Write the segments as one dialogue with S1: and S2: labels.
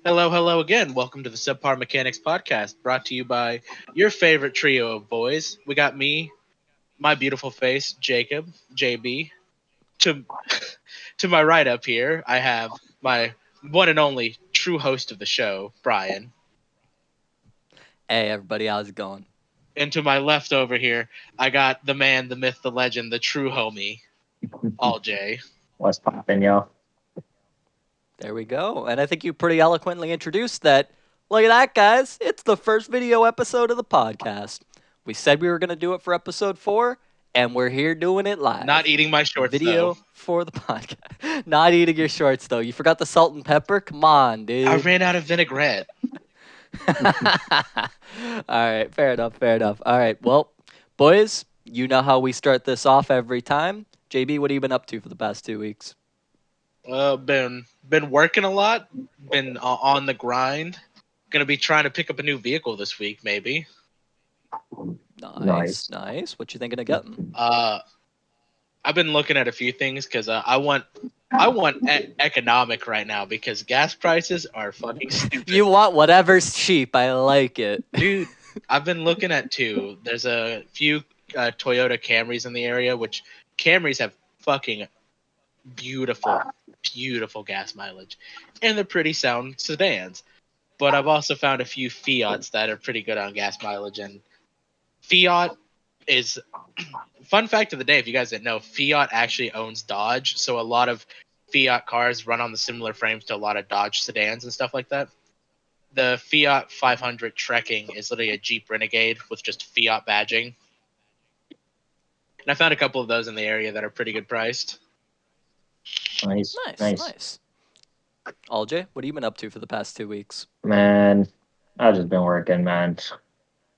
S1: Hello, hello again. Welcome to the Subpar Mechanics podcast, brought to you by your favorite trio of boys. We got me, my beautiful face, Jacob, JB. To to my right up here, I have my one and only true host of the show, Brian.
S2: Hey everybody, how's it going?
S1: And to my left over here, I got the man, the myth, the legend, the true homie, Alljay.
S3: What's poppin', yo?
S2: There we go. And I think you pretty eloquently introduced that. Look at that, guys. It's the first video episode of the podcast. We said we were going to do it for episode 4, and we're here doing it live.
S1: Not eating my shorts
S2: Video
S1: though.
S2: for the podcast. Not eating your shorts, though. You forgot the salt and pepper? Come on, dude.
S1: I ran out of vinaigrette.
S2: All right, fair enough, fair enough. All right, well, boys, you know how we start this off every time. JB, what have you been up to for the past 2 weeks?
S1: Been working a lot. Been on the grind. Gonna be trying to pick up a new vehicle this week, maybe.
S2: Nice. What you thinking of getting?
S1: I've been looking at a few things because I want economic right now because gas prices are fucking stupid.
S2: You want whatever's cheap. I like it.
S1: Dude, I've been looking at two. There's a few Toyota Camrys in the area, which Camrys have fucking beautiful gas mileage, and they're pretty sound sedans. But I've also found a few Fiats that are pretty good on gas mileage, and Fiat is fun fact of the day. If you guys didn't know, Fiat actually owns Dodge, so a lot of Fiat cars run on the similar frames to a lot of Dodge sedans and stuff like that. The Fiat 500 Trekking is literally a Jeep Renegade with just Fiat badging, and I found a couple of those in the area that are pretty good priced.
S2: Nice. Alljay, what have you been up to for the past 2 weeks?
S3: Man, I've just been working, man.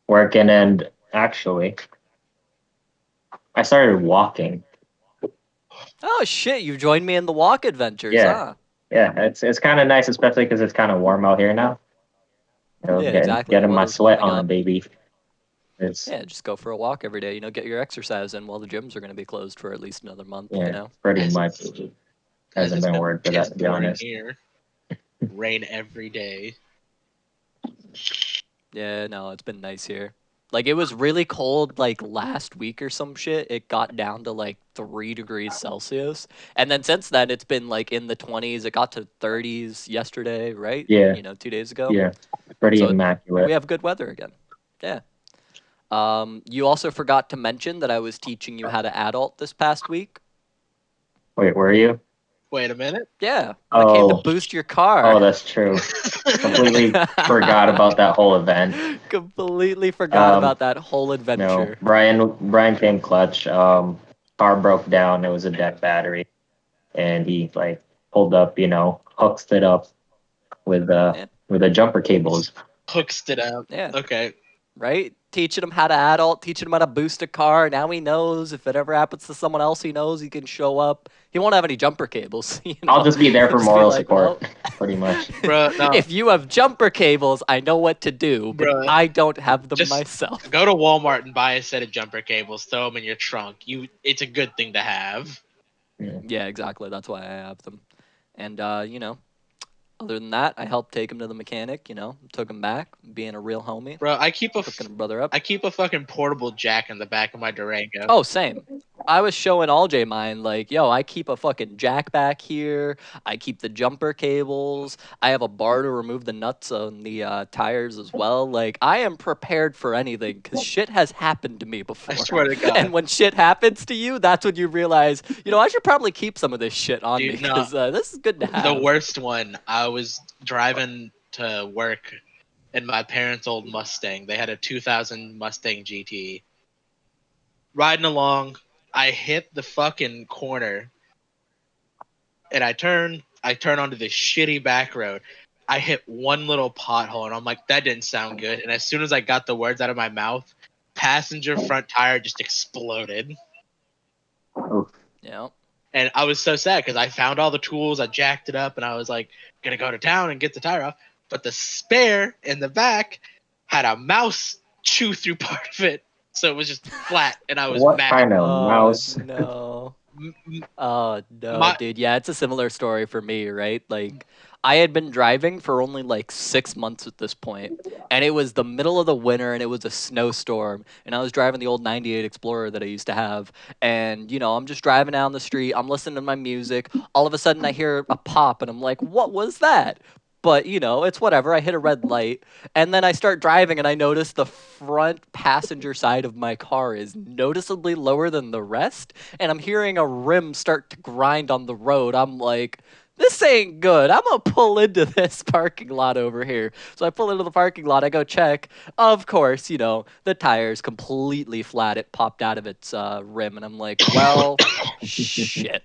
S3: Working, and actually, I started walking.
S2: Oh shit, you joined me in the walk adventures,
S3: Yeah.
S2: huh?
S3: Yeah, it's kind of nice, especially because it's kind of warm out here now.
S2: Yeah, exactly.
S3: Getting my
S2: Weather's
S3: sweat
S2: warming
S3: on,
S2: up.
S3: baby. It's
S2: Yeah, just go for a walk every day. Get your exercise in while the gyms are going to be closed for at least another month.
S3: yeah, pretty
S1: As
S3: much.
S1: As
S3: Hasn't
S1: it's
S3: been
S1: been
S3: word for
S1: piss
S3: that, to be
S1: pouring
S3: honest.
S1: here. Rain every day.
S2: Yeah, no, it's been nice here. Like it was really cold like last week or some shit. It got down to like 3 degrees Celsius. And then since then it's been like in the 20s. It got to 30s yesterday, right?
S3: Yeah.
S2: 2 days ago.
S3: Yeah, pretty
S2: So
S3: immaculate.
S2: we have good weather again. Yeah. You also forgot to mention that I was teaching you how to adult this past week.
S3: Wait, were you?
S1: Wait a minute.
S2: Yeah, I came to
S3: Oh.
S2: boost your car.
S3: Oh, that's true. Completely forgot about that whole event.
S2: Completely forgot about that whole
S3: No,
S2: adventure.
S3: Brian came clutch. Car broke down. It was a dead battery, and he like pulled up, hooked it up with
S2: Yeah.
S3: the jumper cables.
S1: Hooks it up.
S2: Yeah.
S1: Okay.
S2: Right? Teaching him how to adult, teaching him how to boost a car. Now he knows if it ever happens to someone else, he knows he can show up. He won't have any jumper cables.
S3: I'll just be there for
S2: He'll just be
S3: moral
S2: like,
S3: support,
S2: "Well,
S3: pretty much.
S1: Bruh, no.
S2: if you have jumper cables, I know what to do, but
S1: Bruh.
S2: I don't have them
S1: Just-
S2: myself."
S1: Go to Walmart and buy a set of jumper cables, throw them in your trunk. It's a good thing to have.
S2: Yeah, exactly. That's why I have them. And other than that, I helped take him to the mechanic. Took him back, being a real homie,
S1: Bro, I keep
S2: hooking a brother up.
S1: a fucking portable jack in the back of my Durango.
S2: Oh, same. I was showing Alljay mine, like, yo, I keep a fucking jack back here. I keep the jumper cables. I have a bar to remove the nuts on the tires as well. Like, I am prepared for anything because shit has happened to me before.
S1: I swear to God.
S2: And when shit happens to you, that's when you realize, I should probably keep some of this shit on
S1: Dude,
S2: me
S1: no.
S2: because this is good to have.
S1: The worst one, I was driving to work in my parents' old Mustang. They had a 2000 Mustang GT. Riding along, I hit the fucking corner, and I turn onto this shitty back road. I hit one little pothole, and I'm like, that didn't sound good. And as soon as I got the words out of my mouth, passenger front tire just exploded.
S3: Oof.
S2: Yeah.
S1: And I was so sad because I found all the tools, I jacked it up, and I was like, gonna go to town and get the tire off. But the spare in the back had a mouse chew through part of it. So it was just flat, and I was
S3: What
S1: mad.
S3: kind of
S2: Oh,
S3: mouse?
S2: no. Oh no,
S1: My
S2: dude. Yeah, it's a similar story for me, right? Like, I had been driving for only like 6 months at this point, and it was the middle of the winter, and it was a snowstorm, and I was driving the old '98 Explorer that I used to have, and I'm just driving down the street, I'm listening to my music. All of a sudden, I hear a pop, and I'm like, "What was that?" But it's whatever. I hit a red light, and then I start driving, and I notice the front passenger side of my car is noticeably lower than the rest, and I'm hearing a rim start to grind on the road. I'm like, this ain't good. I'm gonna pull into this parking lot over here. So I pull into the parking lot. I go check. Of course, the tire's completely flat. It popped out of its rim, and I'm like, well, shit.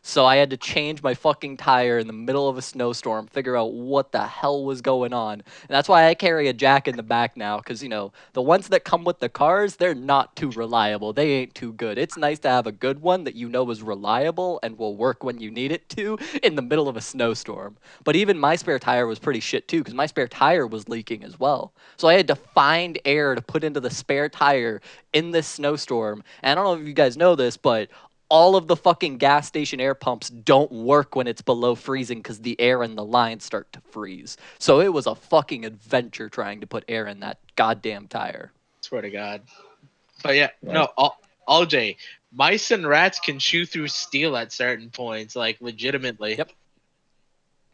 S2: So I had to change my fucking tire in the middle of a snowstorm, figure out what the hell was going on. And that's why I carry a jack in the back now, because, the ones that come with the cars, they're not too reliable. They ain't too good. It's nice to have a good one that is reliable and will work when you need it to in the middle of a snowstorm. But even my spare tire was pretty shit too, because my spare tire was leaking as well. So I had to find air to put into the spare tire in this snowstorm. And I don't know if you guys know this, but all of the fucking gas station air pumps don't work when it's below freezing because the air in the lines start to freeze. So it was a fucking adventure trying to put air in that goddamn tire.
S1: swear to God. But yeah,
S3: Yeah.
S1: no, Alljay, mice and rats can chew through steel at certain points, like legitimately.
S2: Yep.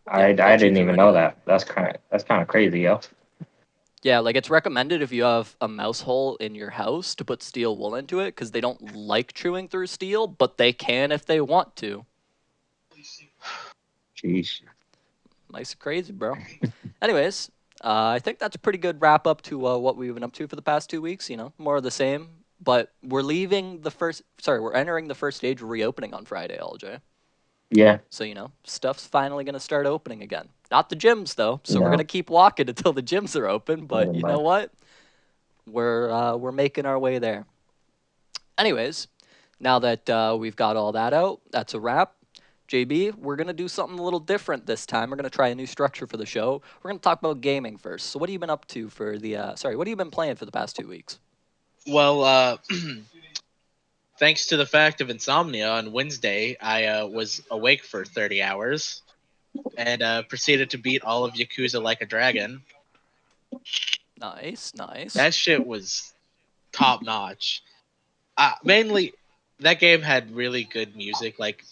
S3: I
S2: they'll chew
S3: didn't
S2: through
S3: even know
S2: anything.
S3: that. That's kind of crazy, yo.
S2: Yeah, like it's recommended if you have a mouse hole in your house to put steel wool into it because they don't like chewing through steel, but they can if they want to.
S3: Jeez.
S2: Mice are crazy, bro. Anyways, I think that's a pretty good wrap up to what we've been up to for the past 2 weeks. More of the same. But we're we're entering the first stage of reopening on Friday, LJ.
S3: Yeah.
S2: So, stuff's finally going to start opening again. Not the gyms, though. So we're going
S3: No.
S2: to keep walking until the gyms are open. But you know
S3: But
S2: what? We're making our way there. Anyways, now that we've got all that out, that's a wrap. JB, we're going to do something a little different this time. We're going to try a new structure for the show. We're going to talk about gaming first. So what have you been up to for what have you been playing for the past 2 weeks?
S1: Well, thanks to the fact of insomnia on Wednesday, I was awake for 30 hours and proceeded to beat all of Yakuza Like a Dragon.
S2: Nice, nice.
S1: That shit was top notch. Mainly, that game had really good music. Like,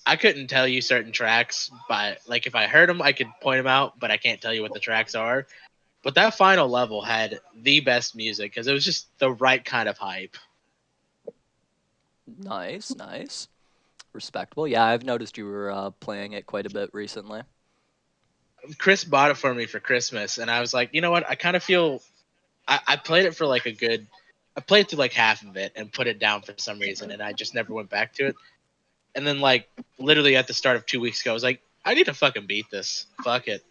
S1: I couldn't tell you certain tracks, but like if I heard them, I could point them out, but I can't tell you what the tracks are. But that final level had the best music because it was just the right kind of hype.
S2: Nice, nice. Respectable. Yeah, I've noticed you were playing it quite a bit recently.
S1: Chris bought it for me for Christmas, and I was like, you know what? I kind of feel I played it for like a good. I played through like half of it and put it down for some reason, and I just never went back to it. And then like literally at the start of 2 weeks ago, I was like, I need to fucking beat this. Fuck it.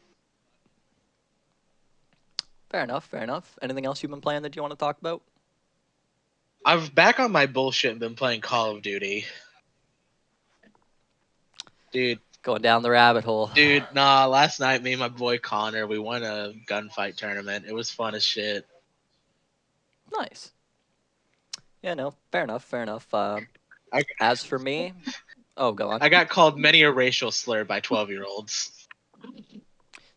S2: Fair enough, fair enough. Anything else you've been playing that you want to talk about?
S1: I've back on my bullshit and been playing Call of Duty. Dude,
S2: Going down the rabbit hole.
S1: nah, last night me and my boy Connor, we won a gunfight tournament. It was fun as shit.
S2: Nice. Yeah, no, fair enough, fair enough.
S1: I,
S2: As for me, oh, go on.
S1: I got called many a racial slur by 12-year-olds.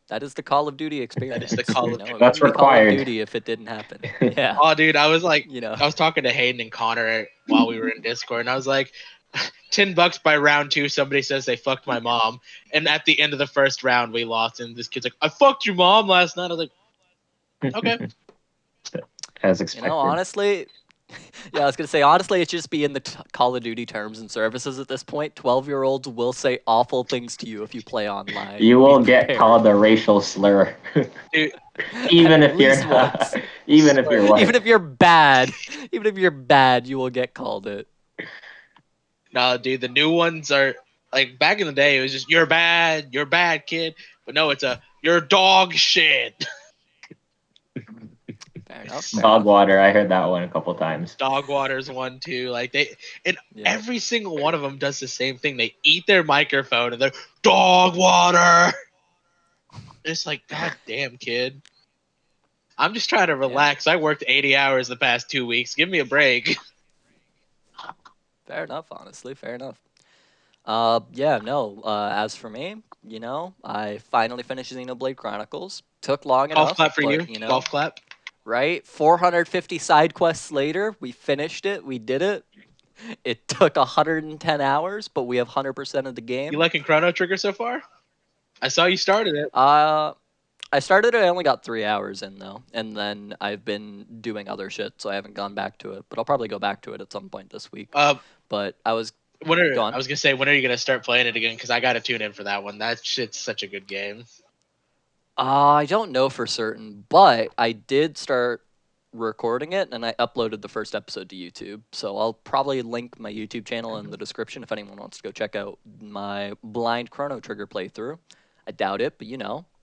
S2: That is the Call of Duty experience.
S1: the Call of
S2: It
S3: That's
S2: wouldn't be Call of
S3: required.
S2: Duty if it didn't happen. Yeah.
S1: Oh, dude, I was like,
S2: You know.
S1: I was talking to Hayden and Connor while we were in Discord, and I was like, $10 by round 2. Somebody says they fucked my mom, and at the end of the first round, we lost. And this kid's like, "I fucked your mom last night." I was like, "Okay."
S3: As expected.
S2: Honestly, yeah, I was gonna say honestly, it should just be in the Call of Duty terms and services at this point. 12-year-olds will say awful things to you if you play online.
S3: You
S2: Be
S3: will get
S2: prepared.
S3: called a racial slur.
S1: Dude,
S3: even
S2: At
S3: if you're
S2: least
S3: not,
S2: once.
S3: even if you're white.
S2: Even if you're bad, you will get called it.
S1: no, dude, the new ones are like back in the day. It was just you're bad, kid. But no, it's you're dog shit.
S2: Fair enough.
S3: Dog water. I heard that one a couple times.
S1: Dog water's one too. Like
S2: Yeah.
S1: every single one of them does the same thing. They eat their microphone and they're dog water. It's like, god damn, kid. I'm just trying to relax. I worked 80 hours the past 2 weeks. Give me a break.
S2: Fair enough, honestly. Fair enough. Yeah, no. As for me, I finally finished Xenoblade Chronicles. Took long
S1: Golf
S2: enough,
S1: clap for
S2: but
S1: you. Golf clap.
S2: right? 450 side quests later, we finished it. We did it. It took 110 hours, but we have 100% of the
S1: You
S2: game.
S1: liking Chrono Trigger so far? I saw you started it.
S2: I started it. I only got 3 hours in though, and then I've been doing other shit, so I haven't gone back to it. But I'll probably go back to it at some point this week. But I was
S1: I was gonna say, when are you gonna start playing it again? Because I gotta tune in for that one. That shit's such a good game.
S2: I don't know for certain, but I did start recording it and I uploaded the first episode to YouTube. So I'll probably link my YouTube channel in the description if anyone wants to go check out my blind Chrono Trigger playthrough. I doubt it, but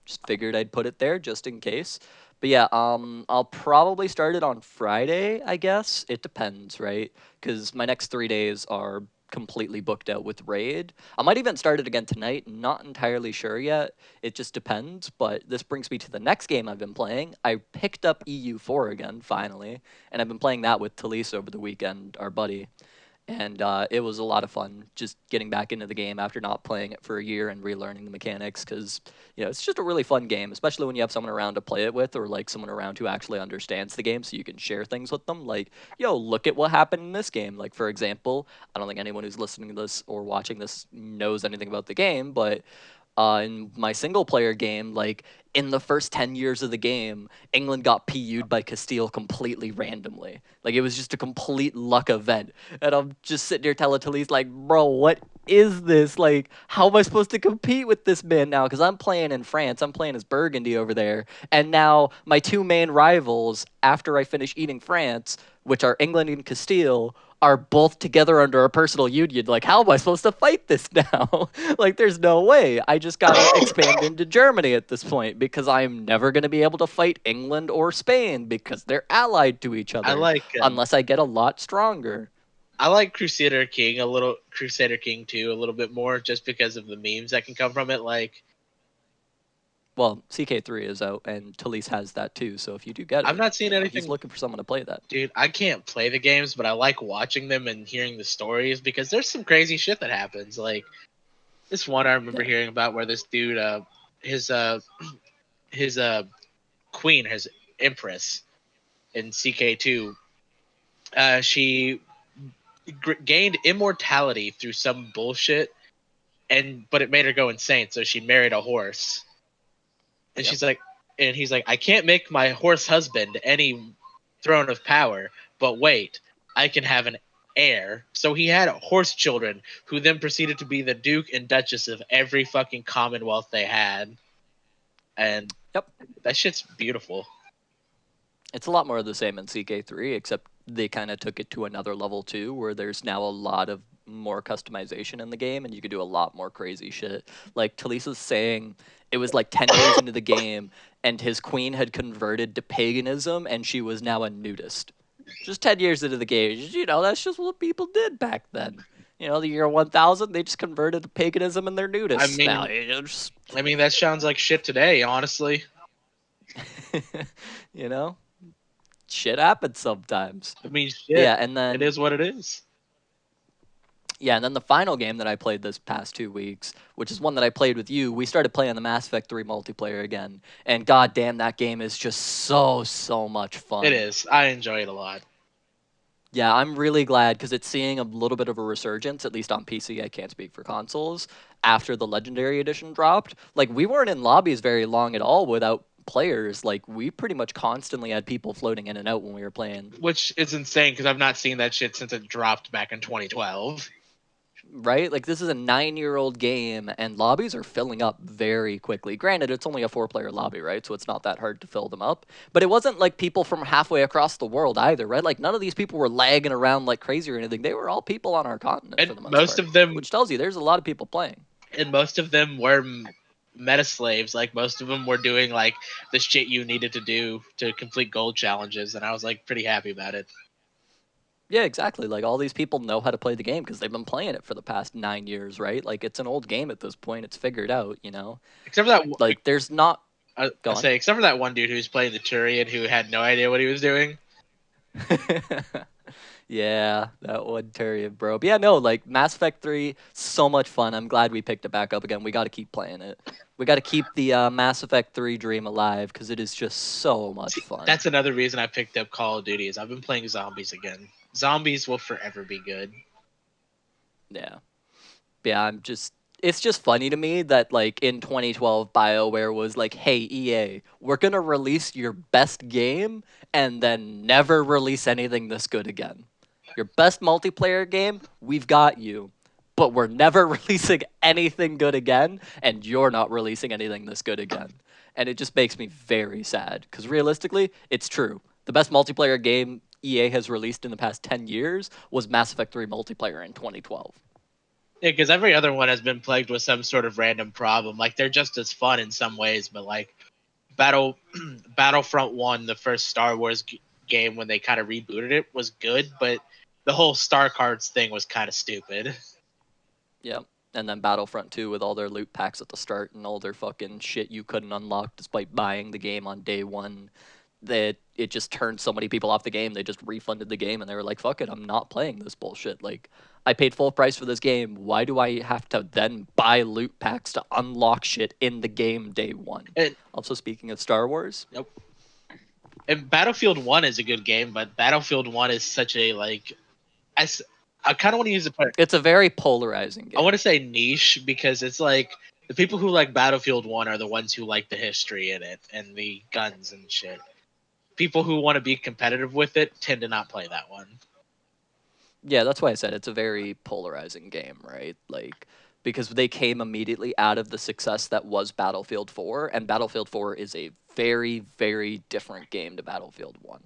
S2: just figured I'd put it there just in case. But yeah, I'll probably start it on Friday, I guess. It depends, right? Because my next 3 days are completely booked out with Raid. I might even start it again tonight. Not entirely sure yet. It just depends. But this brings me to the next game I've been playing. I picked up EU4 again, finally. And I've been playing that with Talise over the weekend, our buddy. And it was a lot of fun just getting back into the game after not playing it for a year and relearning the mechanics because, it's just a really fun game, especially when you have someone around to play it with or, like, someone around who actually understands the game so you can share things with them. Like, yo, look at what happened in this game. Like, for example, I don't think anyone who's listening to this or watching this knows anything about the game, but in my single player game, like in the first 10 years of the game, England got PU'd by Castile completely randomly. Like it was just a complete luck event. And I'm just sitting there telling Talise, like, bro, what is this? Like, how am I supposed to compete with this man now? Because I'm playing in France. I'm playing as Burgundy over there. And now my two main rivals, after I finish eating France, which are England and Castile, are both together under a personal union. Like, how am I supposed to fight this now? Like, there's no way. I just gotta expand into Germany at this point because I'm never gonna be able to fight England or Spain because they're allied to each other. Unless I get a lot stronger.
S1: I like Crusader King 2 a little bit more just because of the memes that can come from it. Like,
S2: well, CK3 is out, and Talise has that too. So if you do get it,
S1: I've not seen anything.
S2: He's looking for someone to play that.
S1: Dude, I can't play the games, but I like watching them and hearing the stories because there's some crazy shit that happens. Like this one I remember hearing about where this dude, his queen, his empress in CK2, she gained immortality through some bullshit, but it made her go insane. So she married a horse. And she's like, and he's like, I can't make my horse husband any throne of power, but wait, I can have an heir. So he had horse children who then proceeded to be the Duke and Duchess of every fucking Commonwealth they had. And that shit's beautiful.
S2: It's a lot more of the same in CK3, except they kind of took it to another level too, where there's now a lot of more customization in the game, and you can do a lot more crazy shit. Like Talisa's saying, it was like 10 years into the game, and his queen had converted to paganism, and she was now a nudist. Just 10 years into the game, that's just what people did back then. The year 1000, they just converted to paganism and they're nudists now.
S1: I mean, that sounds like shit today, honestly.
S2: Shit happens sometimes.
S1: I mean, shit.
S2: Yeah, and then
S1: it is what it is.
S2: Yeah, and then the final game that I played this past 2 weeks, which is one that I played with you, we started playing the Mass Effect 3 multiplayer again. And goddamn, that game is just so much fun.
S1: It is. I enjoy it a lot.
S2: Yeah, I'm really glad because it's seeing a little bit of a resurgence, at least on PC. I can't speak for consoles. After the Legendary Edition dropped, like, we weren't in lobbies very long at all without players. Like, we pretty much constantly had people floating in and out when we were playing.
S1: Which is insane because I've not seen that shit since it dropped back in 2012.
S2: Right? Like, this is a 9-year-old game, and lobbies are filling up very quickly. Granted, it's only a 4-player lobby, right? So it's not that hard to fill them up. But it wasn't like people from halfway across the world either, right? Like, none of these people were lagging around like crazy or anything. They were all people on our continent
S1: and
S2: for the
S1: most
S2: part,
S1: of them,
S2: which tells you there's a lot of people playing.
S1: And most of them were meta slaves. Like, most of them were doing, like, the shit you needed to do to complete gold challenges, and I was, like, pretty happy about it.
S2: Yeah, exactly. Like, all these people know how to play the game because they've been playing it for the past 9 years, right? Like, it's an old game at this point. It's figured out,
S1: Except for that,
S2: like, there's not.
S1: Except for that one dude who was playing the Turian who had no idea what he was doing.
S2: Yeah, that would tear you, bro. But yeah, no, like Mass Effect 3, so much fun. I'm glad we picked it back up again. We got to keep playing it. We got to keep the Mass Effect 3 dream alive because it is just so much
S1: See,
S2: fun.
S1: that's another reason I picked up Call of Duty is I've been playing zombies again. Zombies will forever be good.
S2: Yeah. Yeah, it's just funny to me that like in 2012 BioWare was like, "Hey EA, we're going to release your best game and then never release anything this good again. Your best multiplayer game, we've got you, but we're never releasing anything good again and you're not releasing anything this good again." And it just makes me very sad cuz realistically, it's true. The best multiplayer game EA has released in the past 10 years was Mass Effect 3 multiplayer in 2012.
S1: Yeah, because every other one has been plagued with some sort of random problem. Like they're just as fun in some ways, but like Battlefront One, the first Star Wars game when they kind of rebooted it, was good, but the whole Star Cards thing was kind of stupid.
S2: Yep. And then Battlefront 2 with all their loot packs at the start and all their fucking shit you couldn't unlock despite buying the game on day one. That it just turned so many people off the game. They just refunded the game and they were like, fuck it, I'm not playing this bullshit. Like, I paid full price for this game. Why do I have to then buy loot packs to unlock shit in the game day one?
S1: And
S2: Also, speaking of Star Wars,
S1: nope. And Battlefield One is a good game, but Battlefield One is such a like, as I kind of want to use the
S2: it's a very polarizing game.
S1: I want to say niche because it's like the people who like Battlefield 1 are the ones who like the history in it and the guns and shit. People who want to be competitive with it tend to not play that one.
S2: Yeah, that's why I said it's a very polarizing game, right? Like, because they came immediately out of the success that was Battlefield 4, and Battlefield 4 is a very, very different game to Battlefield 1.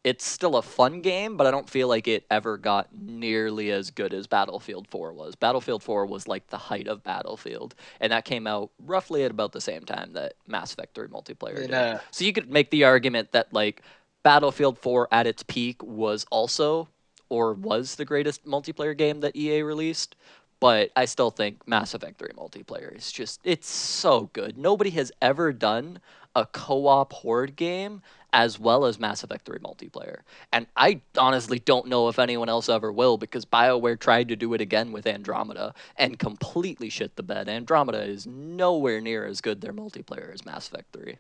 S2: It's still a fun game, but I don't feel like it ever got nearly as good as Battlefield 4 was. Battlefield 4 was like the height of Battlefield, and that came out roughly at about the same time that Mass Effect 3 multiplayer
S1: And,
S2: did. So you could make the argument that like Battlefield 4 at its peak was also or was the greatest multiplayer game that EA released, but I still think Mass Effect 3 multiplayer is just it's so good. Nobody has ever done a co-op horde game as well as Mass Effect 3 multiplayer. And I honestly don't know if anyone else ever will because BioWare tried to do it again with Andromeda and completely shit the bed. Andromeda is nowhere near as good their multiplayer as Mass Effect 3.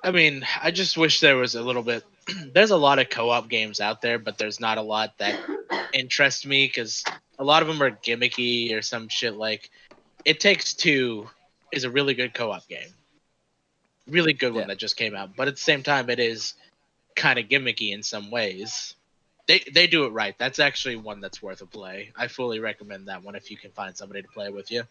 S1: I mean, I just wish there was a little bit. There's a lot of co-op games out there, but there's not a lot that interest me because a lot of them are gimmicky or some shit like It Takes Two is a really good co-op game. Really good one
S2: Yeah.
S1: that just came out. But at the same time, it is kind of gimmicky in some ways. They do it right. That's actually one that's worth a play. I fully recommend that one if you can find somebody to play with you.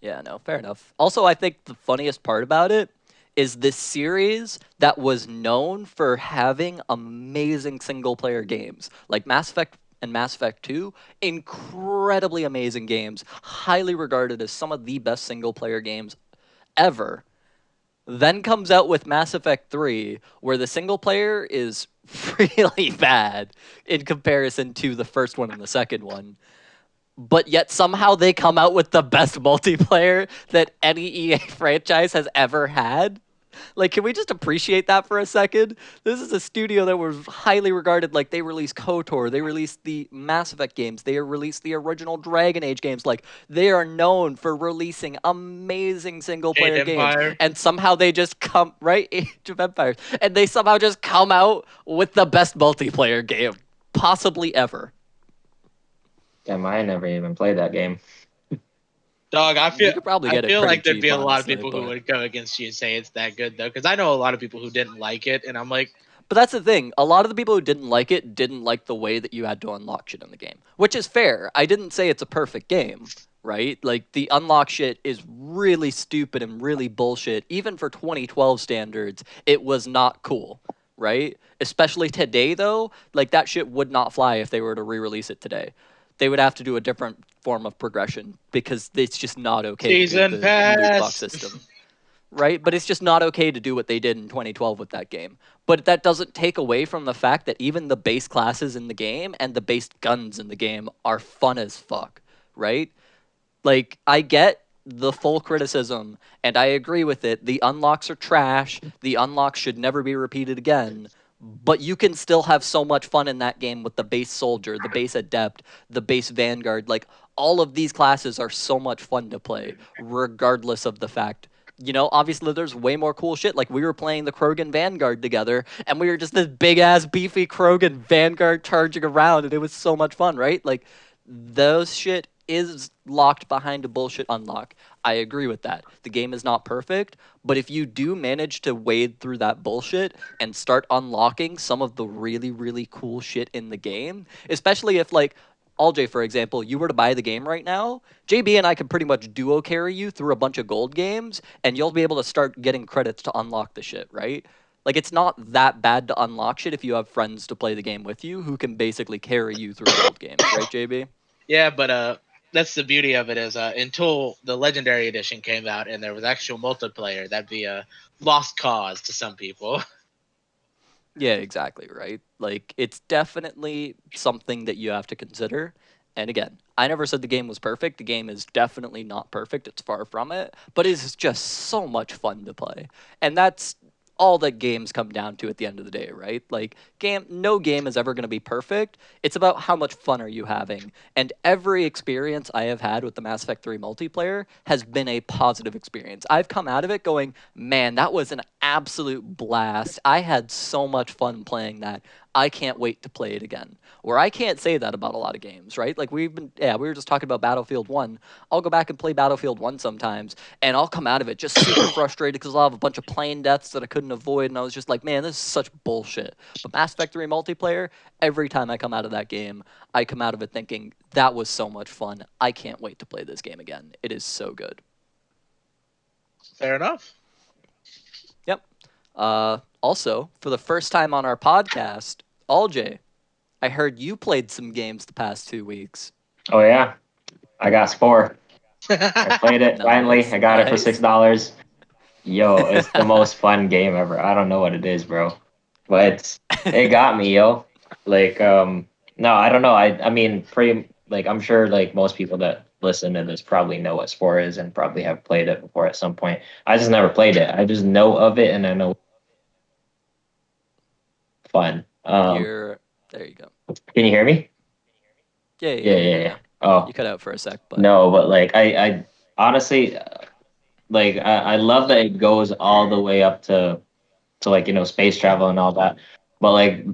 S2: Yeah, no, fair enough. Also, I think the funniest part about it is this series that was known for having amazing single player games. Like Mass Effect and Mass Effect 2, incredibly amazing games, highly regarded as some of the best single player games ever. Then comes out with Mass Effect 3, where the single player is really bad in comparison to the first one and the second one. But yet somehow they come out with the best multiplayer that any EA franchise has ever had. Like, can we just appreciate that for a second? This is a studio that was highly regarded. Like, they released KOTOR, they released the Mass Effect games, they released the original Dragon Age games. Like, they are known for releasing amazing single-player
S1: Jade
S2: games,
S1: Empire.
S2: and somehow they just come right Age of Empires, and they somehow just come out with the best multiplayer game possibly ever.
S3: Damn, I never even played that game.
S1: Dog,
S2: You could probably get it pretty
S1: like there'd
S2: cheap,
S1: be a lot of
S2: honestly,
S1: people who
S2: but-
S1: would go against you and say it's that good though, because I know a lot of people who didn't like it, and I'm like,
S2: But that's the thing. A lot of the people who didn't like it didn't like the way that you had to unlock shit in the game, which is fair. I didn't say it's a perfect game, right? Like, the unlock shit is really stupid and really bullshit. Even for 2012 standards, it was not cool, right? Especially today, though, like, that shit would not fly if they were to re-release it today. They would have to do a different form of progression because it's just not okay to do
S1: Season
S2: the
S1: pass!
S2: loot box system. Right? But it's just not okay to do what they did in 2012 with that game. But that doesn't take away from the fact that even the base classes in the game and the base guns in the game are fun as fuck, right? Like, I get the full criticism, and I agree with it. The unlocks are trash. The unlocks should never be repeated again. but you can still have so much fun in that game with the base soldier, the base adept, the base vanguard. Like all of these classes are so much fun to play, regardless of the fact. Obviously there's way more cool shit. Like we were playing the Krogan Vanguard together, and we were just this big ass beefy Krogan Vanguard charging around, and it was so much fun, right? Like those shit is locked behind a bullshit unlock. I agree with that. The game is not perfect, but if you do manage to wade through that bullshit and start unlocking some of the really, really cool shit in the game, especially if, like, Alljay, for example, you were to buy the game right now, JB and I could pretty much duo carry you through a bunch of gold games, and you'll be able to start getting credits to unlock the shit, right? Like, it's not that bad to unlock shit if you have friends to play the game with you who can basically carry you through gold games, right, JB?
S1: Yeah, but that's the beauty of it is until the Legendary Edition came out and there was actual multiplayer, that'd be a lost cause to some people.
S2: Yeah, exactly, right? Like, it's definitely something that you have to consider. And again, I never said the game was perfect. The game is definitely not perfect. It's far from it. But it's just so much fun to play. And that's all that games come down to at the end of the day, right? Like, no game is ever going to be perfect. It's about how much fun are you having. And every experience I have had with the Mass Effect 3 multiplayer has been a positive experience. I've come out of it going, man, that was an absolute blast. I had so much fun playing that. I can't wait to play it again. Where I can't say that about a lot of games, right? Like we were just talking about Battlefield 1. I'll go back and play Battlefield 1 sometimes, and I'll come out of it just super frustrated because I'll have a bunch of plane deaths that I couldn't avoid, and I was just like, man, this is such bullshit. But Mass Effect 3 multiplayer, every time I come out of that game, I come out of it thinking, that was so much fun. I can't wait to play this game again. It is so good.
S1: Fair enough.
S2: Yep. Also, for the first time on our podcast, Alljay, I heard you played some games the past 2 weeks.
S3: Oh yeah, I got Spore. I played it finally. I got it for $6. Yo, it's the most fun game ever. I don't know what it is, bro, but it got me, yo. Like, no, I don't know. I mean, pretty like I'm sure like most people that listen to this probably know what Spore is and probably have played it before at some point. I just never played it. I just know of it and I know fun.
S2: There you go.
S3: Can you hear me?
S2: Yeah.
S3: Oh,
S2: you cut out for a sec, but
S3: no, but like I honestly like I love that it goes all the way up to like space travel and all that. But like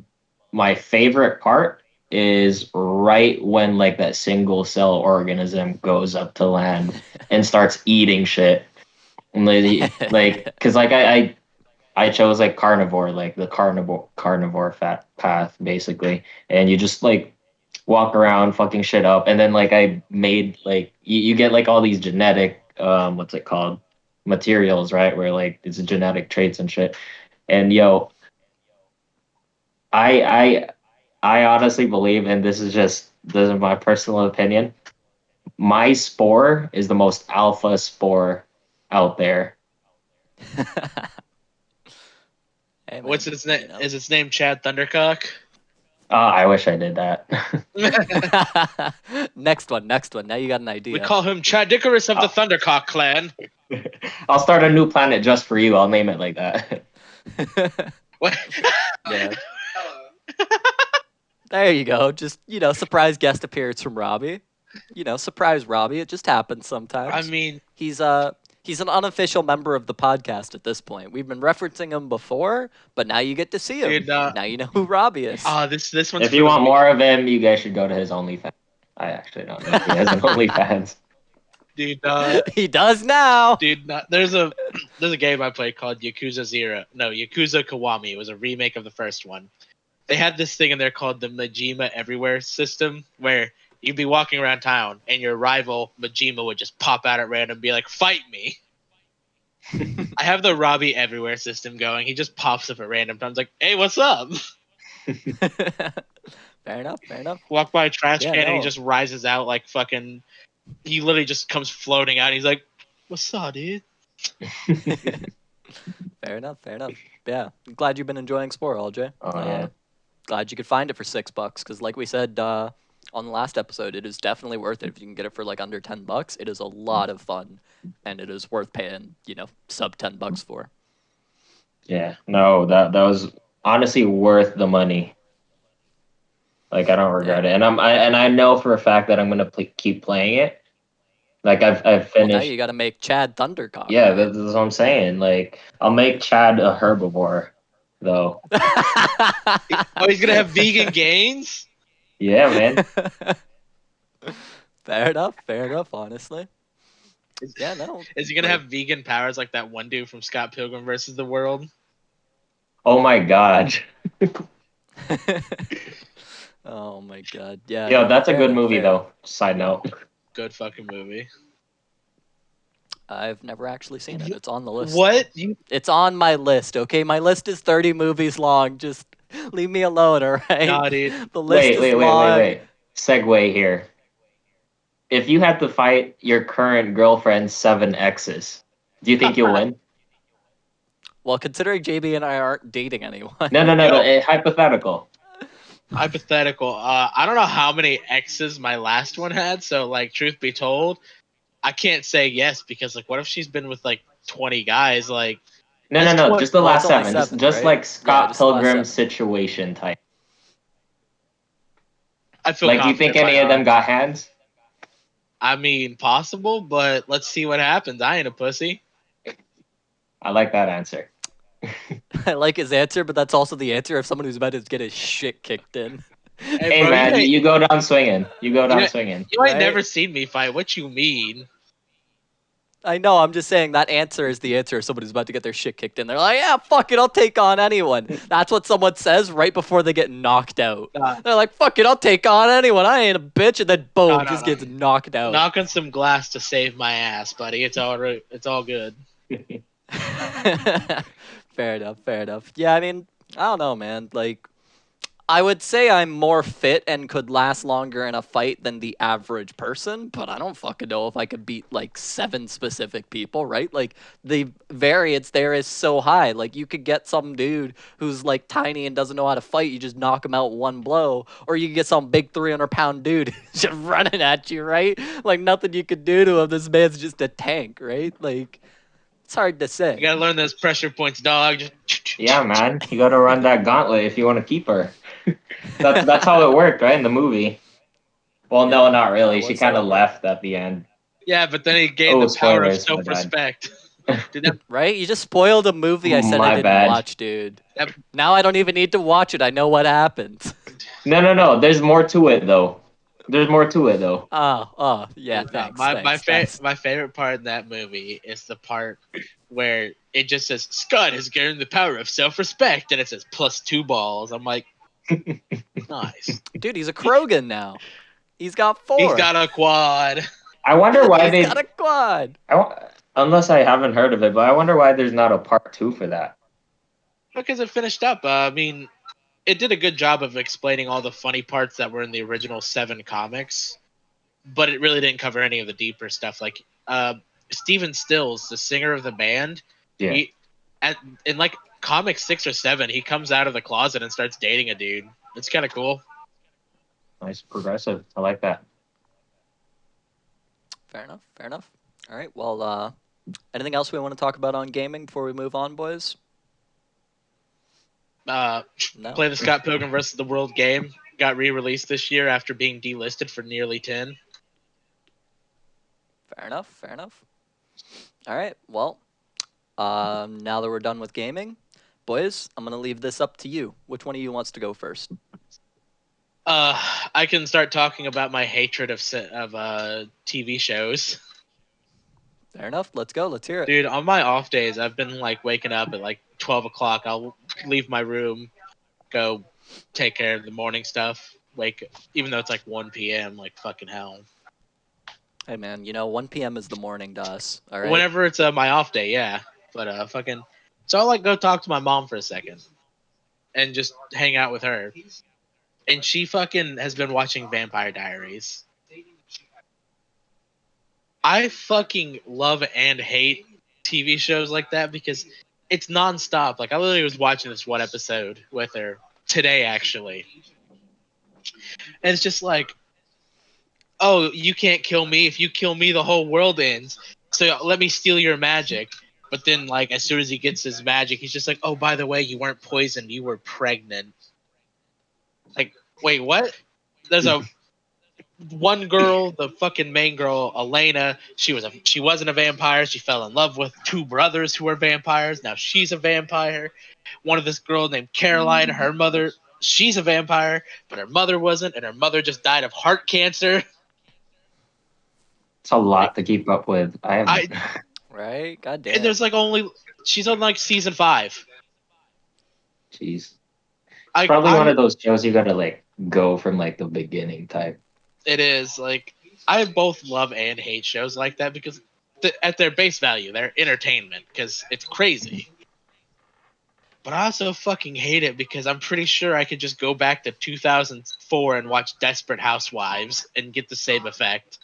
S3: my favorite part is right when like that single cell organism goes up to land and starts eating shit. And like because like I chose like carnivore, like the carnivore fat path basically, and you just like walk around fucking shit up, and then like I made like you get like all these genetic what's it called materials, right? Where like it's genetic traits and shit. And yo, I I honestly believe, and this is my personal opinion. My spore is the most alpha spore out there.
S2: hey, man,
S1: What's its name? Is its name Chad Thundercock?
S3: I wish I did that.
S2: next one. Now you got an idea.
S1: We call him Chad Icarus of the Thundercock clan.
S3: I'll start a new planet just for you. I'll name it like that.
S1: What?
S2: Yeah. There you go. Just, surprise guest appearance from Robbie. Surprise Robbie. It just happens sometimes.
S1: I mean,
S2: he's an unofficial member of the podcast at this point. We've been referencing him before, but now you get to see him.
S1: dude,
S2: now you know who Robbie is.
S1: This one's
S3: If you want more of him, you guys should go to his OnlyFans. I actually don't know if he has an OnlyFans.
S1: Dude,
S2: he does now.
S1: Dude, there's a game I played called Yakuza Kiwami. It was a remake of the first one. They had this thing in there called the Majima Everywhere system, where you'd be walking around town and your rival Majima would just pop out at random and be like, "Fight me!" I have the Robbie Everywhere system going. He just pops up at random times, like, "Hey, what's up?"
S2: Fair enough.
S1: Walk by a trash can and he just rises out like fucking. He literally just comes floating out. And he's like, "What's up, dude?"
S2: Fair enough. Yeah, I'm glad you've been enjoying Spore, Alljay. Glad you could find it for $6 because, like we said on the last episode, it is definitely worth it if you can get it for like under $10. It is a lot of fun, and it is worth paying sub $10 for.
S3: Yeah, no, that was honestly worth the money. Like I don't regret it, and I know for a fact that I'm gonna keep playing it. Like I've
S2: Well, now
S3: finished.
S2: you got to make Chad Thundercock.
S3: Yeah,
S2: Right?
S3: that's what I'm saying. Like I'll make Chad a herbivore, though.
S1: Oh, he's gonna have vegan gains.
S3: Yeah, man.
S2: Fair enough. Fair enough. Honestly.
S1: Is,
S2: Yeah. No.
S1: is he gonna
S2: like-
S1: have vegan powers like that one dude from Scott Pilgrim versus the World?
S3: Oh my god.
S2: Oh my god. Yeah.
S3: Yo,
S2: no,
S3: that's a
S2: fair
S3: good
S2: enough,
S3: movie
S2: fair
S3: though. Side note.
S1: Good fucking movie.
S2: I've never actually seen it. It's on the list.
S1: What?
S2: It's on my list, okay? My list is 30 movies long. Just leave me alone, all right?
S1: Nah, dude.
S2: The list is long.
S3: Wait. Segue here. If you had to fight your current girlfriend's 7 exes, do you think you'll win?
S2: Well, considering JB and I aren't dating anyone.
S3: No. Hypothetical.
S1: Hypothetical. I don't know how many exes my last one had, so like, truth be told, I can't say yes because like, what if she's been with like 20 guys? Like,
S3: No. Just the
S2: Well,
S3: last
S2: it's only
S3: 7.
S2: seven,
S3: Just
S2: right?
S3: like Scott
S2: just the last
S3: Pilgrim
S2: 7.
S3: situation type.
S1: I feel
S3: Like, do you think
S1: confident
S3: any
S1: by
S3: of them
S1: her.
S3: got hands?
S1: I mean, possible, but let's see what happens. I ain't a pussy.
S3: I like that answer.
S2: I like his answer, but that's also the answer of someone who's about to get his shit kicked in.
S1: Hey,
S3: Hey
S1: bro,
S3: man,
S1: you
S3: you go down swinging. You go down
S1: ain't-
S3: swinging.
S1: you ain't
S2: Right?
S1: never seen me fight. What you mean?
S2: I know, I'm just saying that answer is the answer of someone who's about to get their shit kicked in. They're like, yeah, fuck it, I'll take on anyone. That's what someone says right before they get knocked out.
S1: Nah.
S2: They're like, fuck it, I'll take on anyone. I ain't a bitch. And then boom,
S1: No,
S2: just
S1: no.
S2: gets knocked out.
S1: Knock on some glass to save my ass, buddy. It's all right. It's all good.
S2: Fair enough. Yeah, I mean, I don't know, man. Like, I would say I'm more fit and could last longer in a fight than the average person, but I don't fucking know if I could beat like 7 specific people, right? Like, the variance there is so high. Like, you could get some dude who's like tiny and doesn't know how to fight, you just knock him out one blow, or you could get some big 300-pound dude just running at you, right? Like, nothing you could do to him. This man's just a tank, right? Like, it's hard to say.
S1: You gotta learn those pressure points, dog.
S3: Yeah, man. You gotta run that gauntlet if you want to keep her. That's how it worked, right? In the movie. Well, no, not really.
S2: that
S3: She
S2: was how
S3: kind
S2: it
S3: of
S2: worked.
S3: left at the end.
S1: Yeah, but then he gained
S3: Oh,
S1: the power of
S3: spoilers, my bad.
S1: self-respect. Dude, that,
S2: Right? You just spoiled a movie I said I
S3: My
S2: didn't
S3: bad.
S2: watch, dude.
S1: that,
S2: Now I don't even need to watch it. I know what happens.
S3: No. There's more to it, though.
S2: Oh, yeah, thanks.
S1: my favorite part in that movie is the part where it just says Scott has gained the power of self-respect, and it says +2 balls. I'm like, nice.
S2: Dude, he's a Krogan now. He's got 4.
S1: He's got a quad.
S3: I wonder why
S2: He's
S3: they.
S2: got a quad.
S3: Unless I haven't heard of it, but I wonder why there's not a part 2 for that.
S1: Because it finished up. I mean, it did a good job of explaining all the funny parts that were in the original 7 comics, but it really didn't cover any of the deeper stuff. Like Steven Stills, the singer of the band,
S3: Yeah.
S1: in like comic 6 or 7, he comes out of the closet and starts dating a dude. It's kind of cool.
S3: Nice, progressive. I like that.
S2: Fair enough. All right, well, anything else we want to talk about on gaming before we move on, boys? No?
S1: Play the Scott Pilgrim versus the World game. Got re-released this year after being delisted for nearly 10.
S2: Fair enough. All right, well, now that we're done with gaming, boys, I'm going to leave this up to you. Which one of you wants to go first?
S1: I can start talking about my hatred of TV shows.
S2: Fair enough. Let's go. Let's hear it.
S1: Dude, on my off days, I've been like waking up at like 12 o'clock. I'll leave my room, go take care of the morning stuff. Even though it's like 1 p.m., like fucking hell.
S2: Hey, man, 1 p.m. is the morning to us, all right?
S1: Whenever it's my off day, yeah. But fucking, so I'll like go talk to my mom for a second, and just hang out with her. And she fucking has been watching Vampire Diaries. I fucking love and hate TV shows like that because it's nonstop. Like, I literally was watching this one episode with her today, actually. And it's just like, oh, you can't kill me. If you kill me, the whole world ends. So let me steal your magic. But then, like, as soon as he gets his magic, he's just like, "Oh, by the way, you weren't poisoned. You were pregnant." Like, wait, what? There's a one girl, the fucking main girl, Elena. She wasn't a vampire. She fell in love with two brothers who were vampires. Now she's a vampire. One of this girl named Caroline, her mother, she's a vampire, but her mother wasn't, and her mother just died of heart cancer.
S3: It's a lot to keep up with.
S1: I
S2: Right? God damn.
S1: and there's like she's on like season 5.
S3: Jeez.
S1: I
S3: Probably one of those shows you gotta like go from like the beginning type.
S1: It is like I both love and hate shows like that because at their base value, they're entertainment because it's crazy. But I also fucking hate it because I'm pretty sure I could just go back to 2004 and watch Desperate Housewives and get the same effect.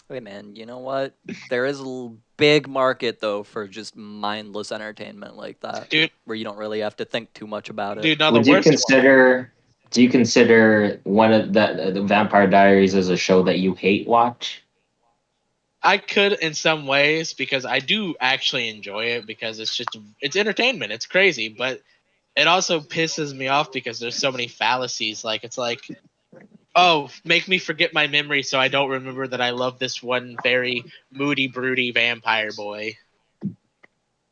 S2: Wait, man, you know what? There is a big market though for just mindless entertainment like that,
S1: Dude,
S2: where you don't really have to think too much about it.
S1: dude, now
S3: Would
S1: the
S3: you
S1: worst one.
S3: consider? Do you consider one of the Vampire Diaries as a show that you hate watch?
S1: I could in some ways because I do actually enjoy it because it's entertainment. It's crazy, but it also pisses me off because there's so many fallacies. Like it's like, oh, make me forget my memory so I don't remember that I love this one very moody, broody vampire boy.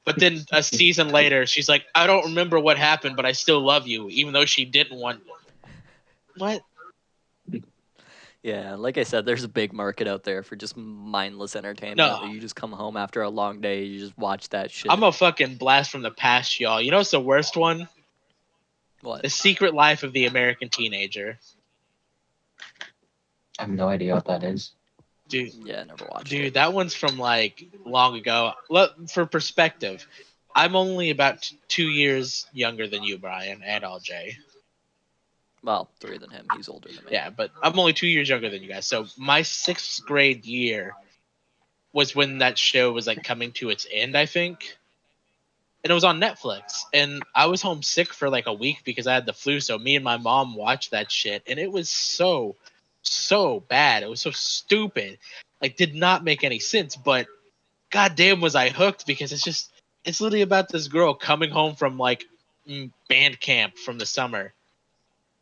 S1: But then a season later, she's like, I don't remember what happened, but I still love you, even though she didn't want. What?
S2: Yeah, like I said, there's a big market out there for just mindless entertainment.
S1: No.
S2: You just come home after a long day, you just watch that shit.
S1: I'm a fucking blast from the past, y'all. You know what's the worst one?
S2: What?
S1: The Secret Life of the American Teenager.
S3: I have no idea what that is.
S1: Dude,
S2: Yeah, never watched
S1: dude,
S2: it.
S1: that one's from like long ago. For perspective, I'm only about 2 years younger than you, Brian, and Alljay.
S2: Well, 3 than him. He's older than me.
S1: Yeah, but I'm only 2 years younger than you guys. So my 6th grade year was when that show was like coming to its end, I think. And it was on Netflix. And I was homesick for like a week because I had the flu. So me and my mom watched that shit. And it was so bad. It was so stupid. Like, did not make any sense. But goddamn was I hooked because it's literally about this girl coming home from like band camp from the summer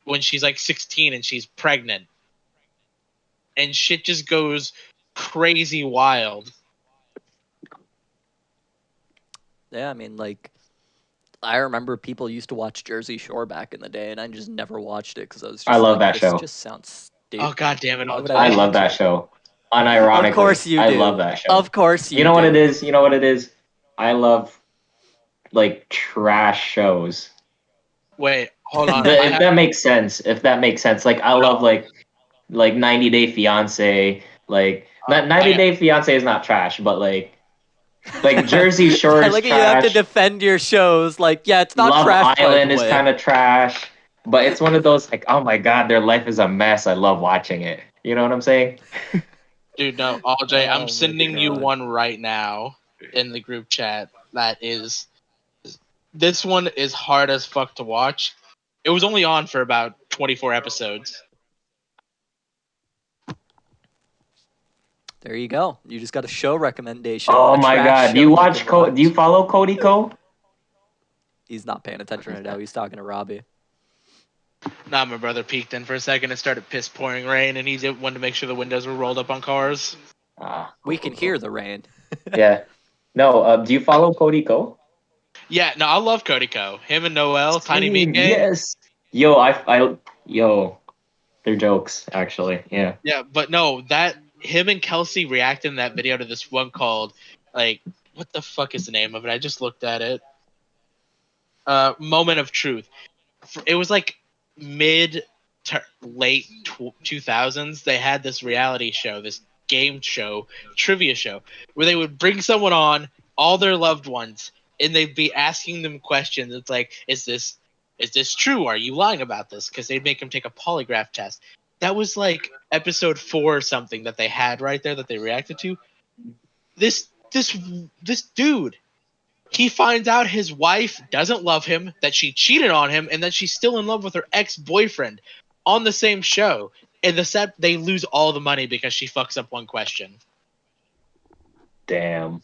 S1: when she's like 16 and she's pregnant. And shit just goes crazy wild.
S2: Yeah, I mean, like, I remember people used to watch Jersey Shore back in the day, and I just never watched it because I was just
S3: I love
S2: like,
S3: that
S2: this
S3: show.
S2: just sounds stupid.
S1: Oh god damn it!
S2: Why would
S3: I
S2: watch
S3: love that
S2: it?
S3: show. Unironically,
S2: Of course you
S3: I
S2: do.
S3: love that show.
S2: Of course you
S3: You know
S2: do.
S3: what it is? You know what it is? I love like trash shows.
S1: Wait, hold on.
S3: If that makes sense. If that makes sense. Like I love like 90 Day Fiance. Like 90 Day Fiance is not trash, but like Jersey Shore
S2: I
S3: is
S2: like it, you have to
S3: trash.
S2: defend your shows. Like, yeah, it's not
S3: Love
S2: trash.
S3: Island
S2: by
S3: is
S2: the way.
S3: kind of trash, but it's one of those like, oh my god, their life is a mess. I love watching it. You know what I'm saying?
S1: Dude, no, Alljay,
S2: Oh
S1: I'm
S2: my
S1: sending you
S2: God.
S1: one right now in the group chat. This one is hard as fuck to watch. It was only on for about 24 episodes.
S2: There you go. You just got a show recommendation.
S3: Oh
S2: a
S3: my
S2: trash
S3: god,
S2: show
S3: do you watch
S2: can
S3: Do you follow Cody Co?
S2: He's not paying attention right now. He's talking to Robbie.
S1: Nah, my brother peeked in for a second and started piss pouring rain, and he wanted to make sure the windows were rolled up on cars.
S2: We can hear the rain.
S3: Yeah. No, do you follow Cody Co?
S1: Yeah, no, I love Cody Co. Him and Noel, Tiny Meat Gang.
S3: Yes. Yo, yo, they're jokes actually. Yeah.
S1: Yeah, but no, that him and Kelsey reacted in that video to this one called like what the fuck is the name of it? I just looked at it. Moment of Truth. It was like mid to late 2000s. They had this reality show, this game show, trivia show, where they would bring someone on, all their loved ones, and they'd be asking them questions. It's like, is this true? Are you lying about this? Because they'd make them take a polygraph test. That was like episode 4 or something that they had right there that they reacted to. This dude, he finds out his wife doesn't love him, that she cheated on him, and that she's still in love with her ex-boyfriend on the same show. And they lose all the money because she fucks up one question.
S3: Damn.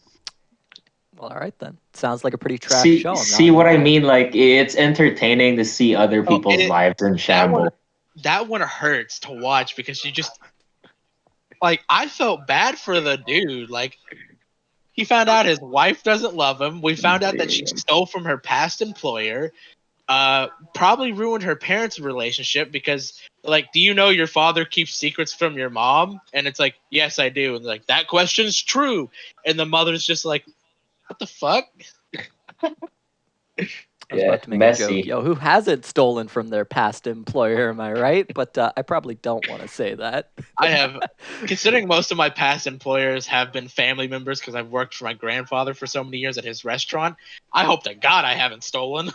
S2: Well, all right then. Sounds like a pretty trash
S3: See,
S2: show. I'm
S3: see
S2: not
S3: what
S2: gonna
S3: I
S2: lie.
S3: mean? Like it's entertaining to see other
S1: Oh,
S3: people's lives in
S1: that one,
S3: shambles.
S1: that one hurts to watch because you just like I felt bad for the dude. Like he found out his wife doesn't love him. We found out that she stole from her past employer. Probably ruined her parents' relationship because, like, do you know your father keeps secrets from your mom? And it's like, yes, I do. And like, that question's true. And the mother's just like, what the fuck?
S2: I was
S3: Yeah,
S2: about to make a joke.
S3: messy.
S2: Yo, who hasn't stolen from their past employer? Am I right? But I probably don't want to say that.
S1: I have, considering most of my past employers have been family members because I've worked for my grandfather for so many years at his restaurant. I hope to God I haven't stolen.